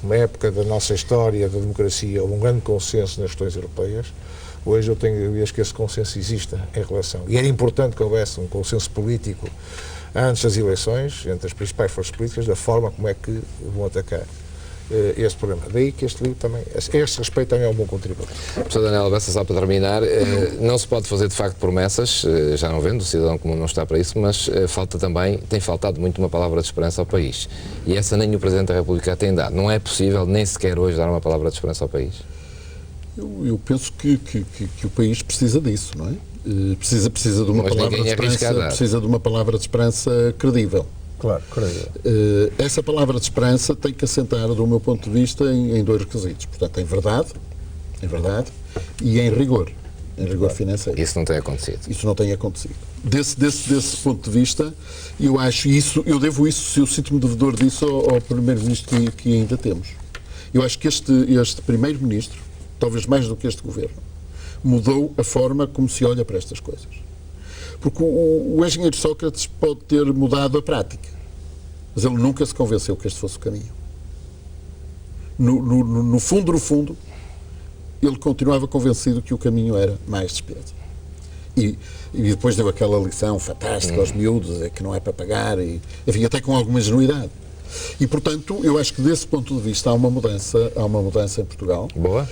uma época da nossa história da democracia houve um grande consenso nas questões europeias, hoje eu tenho dúvidas que esse consenso exista em relação. E era importante que houvesse um consenso político antes das eleições, entre as principais forças políticas, da forma como é que vão atacar este problema. Daí que este livro também, a este respeito, também é um bom contributo. Professor Daniel Bessa, só para terminar, não se pode fazer de facto promessas, já não vendo, o cidadão comum não está para isso, mas tem faltado muito uma palavra de esperança ao país. E essa nem o Presidente da República tem dado. Não é possível, nem sequer hoje, dar uma palavra de esperança ao país? Eu penso que o país precisa disso, não é? Precisa de uma palavra de esperança, precisa de uma palavra de esperança credível. Claro, credível. Essa palavra de esperança tem que assentar, do meu ponto de vista, em 2 requisitos. Portanto, em verdade e em rigor financeiro. Isso não tem acontecido. Isso não tem acontecido. Desse ponto de vista, eu devo isso, eu sinto-me devedor disso ao primeiro-ministro que ainda temos. Eu acho que este primeiro-ministro, talvez mais do que este governo, mudou a forma como se olha para estas coisas. Porque o engenheiro Sócrates pode ter mudado a prática, mas ele nunca se convenceu que este fosse o caminho. No fundo, ele continuava convencido que o caminho era mais despesa. E depois deu aquela lição fantástica aos miúdos, que não é para pagar, e, enfim, até com alguma ingenuidade. E, portanto, eu acho que desse ponto de vista há uma mudança em Portugal. Boa.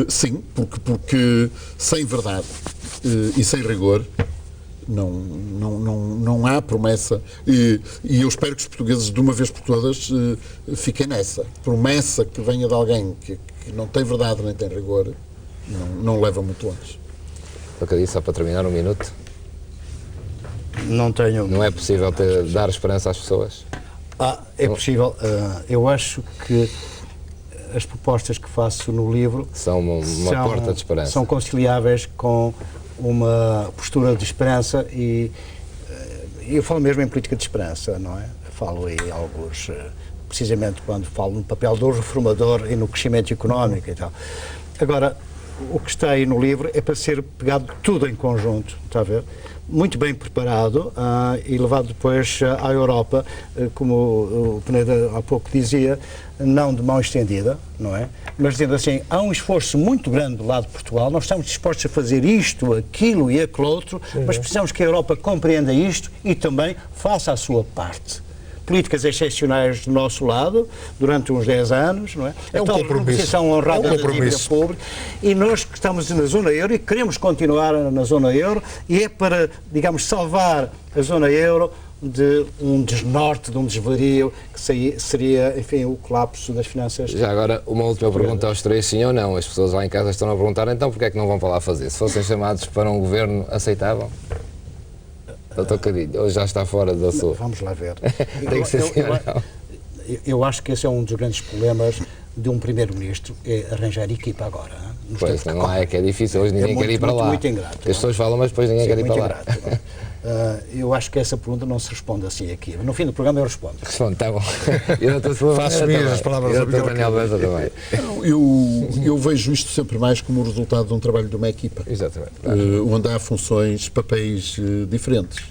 Sim, porque sem verdade e sem rigor não há promessa. E eu espero que os portugueses, de uma vez por todas, fiquem nessa. Promessa que venha de alguém que não tem verdade nem tem rigor, não leva muito longe. Só para terminar, 1 minuto. Não tenho. Não é possível dar esperança às pessoas? É possível. Eu acho que as propostas que faço no livro são uma porta de esperança. São conciliáveis com uma postura de esperança e eu falo mesmo em política de esperança, não é? Falo aí alguns, precisamente quando falo no papel do reformador e no crescimento económico e tal. Agora, o que está aí no livro é para ser pegado tudo em conjunto, está a ver? Muito bem preparado e levado depois à Europa, como o Peneda há pouco dizia, não de mão estendida, não é? Mas dizendo assim, há um esforço muito grande do lado de Portugal, nós estamos dispostos a fazer isto, aquilo e aquilo outro, mas precisamos que a Europa compreenda isto e também faça a sua parte. Políticas excepcionais do nosso lado, durante uns 10 anos, não é? É um compromisso. Honrada da dívida pública. E nós que estamos na zona euro e queremos continuar na zona euro, e é para, digamos, salvar a zona euro, de um desnorte, de um desvario, que seria, enfim, o colapso das finanças. Já agora, uma última pergunta aos três, sim ou não? As pessoas lá em casa estão a perguntar, então porquê é que não vão para lá fazer? Se fossem chamados para um governo, aceitavam? Doutor Cadilho, hoje já está fora da sua. Vamos lá ver. Tem que ser sim ou não? Eu acho que esse é um dos grandes problemas de um primeiro-ministro, é arranjar equipa agora. Pois, não é que é difícil, hoje ninguém quer ir para lá. Muito ingrato. As pessoas falam, mas depois ninguém quer ir para lá. Eu acho que essa pergunta não se responde assim aqui. No fim do programa eu respondo. Responde, está bom. Eu estou Faço minhas as palavras do Daniel Bessa também. Eu vejo isto sempre mais como o resultado de um trabalho de uma equipa. Exatamente. Onde há funções, papéis diferentes.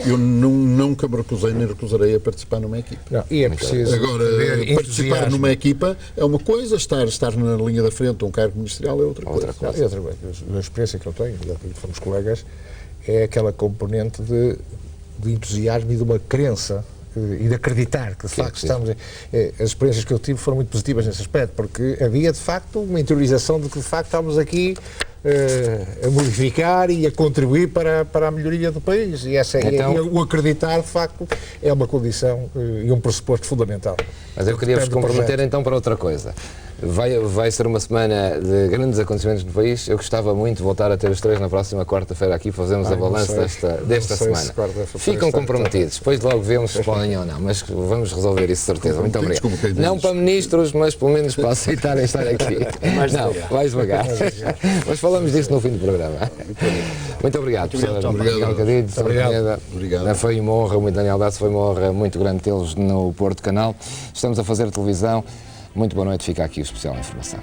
Eu nunca me recusei nem recusarei a participar numa equipa. Não, e é preciso agora, participar numa equipa é uma coisa, estar na linha da frente, um cargo ministerial é outra coisa. E outra coisa, a experiência que eu tenho, já que fomos colegas, é aquela componente de entusiasmo e de uma crença e de acreditar que de facto estamos... As experiências que eu tive foram muito positivas nesse aspecto, porque havia de facto uma interiorização de que de facto estamos aqui a modificar e a contribuir para a melhoria do país, e o acreditar de facto é uma condição e um pressuposto fundamental. Mas eu queria vos comprometer então para outra coisa. Vai ser uma semana de grandes acontecimentos no país. Eu gostava muito de voltar a ter os três na próxima quarta-feira aqui, fazemos a balança desta semana. Ficam comprometidos, depois logo vemos se podem ou não, mas vamos resolver isso de certeza. Muito obrigado. Não para ministros, mas pelo menos para aceitarem estar aqui. Não, mais devagar. Mas falamos disso no fim do programa. Muito obrigado, professor Daniel Cadilho. Obrigado. Foi uma honra, muito Daniel Bessa, foi uma honra muito grande tê-los no Porto Canal. Estamos a fazer televisão. Muito boa noite, fica aqui o Especial Informação.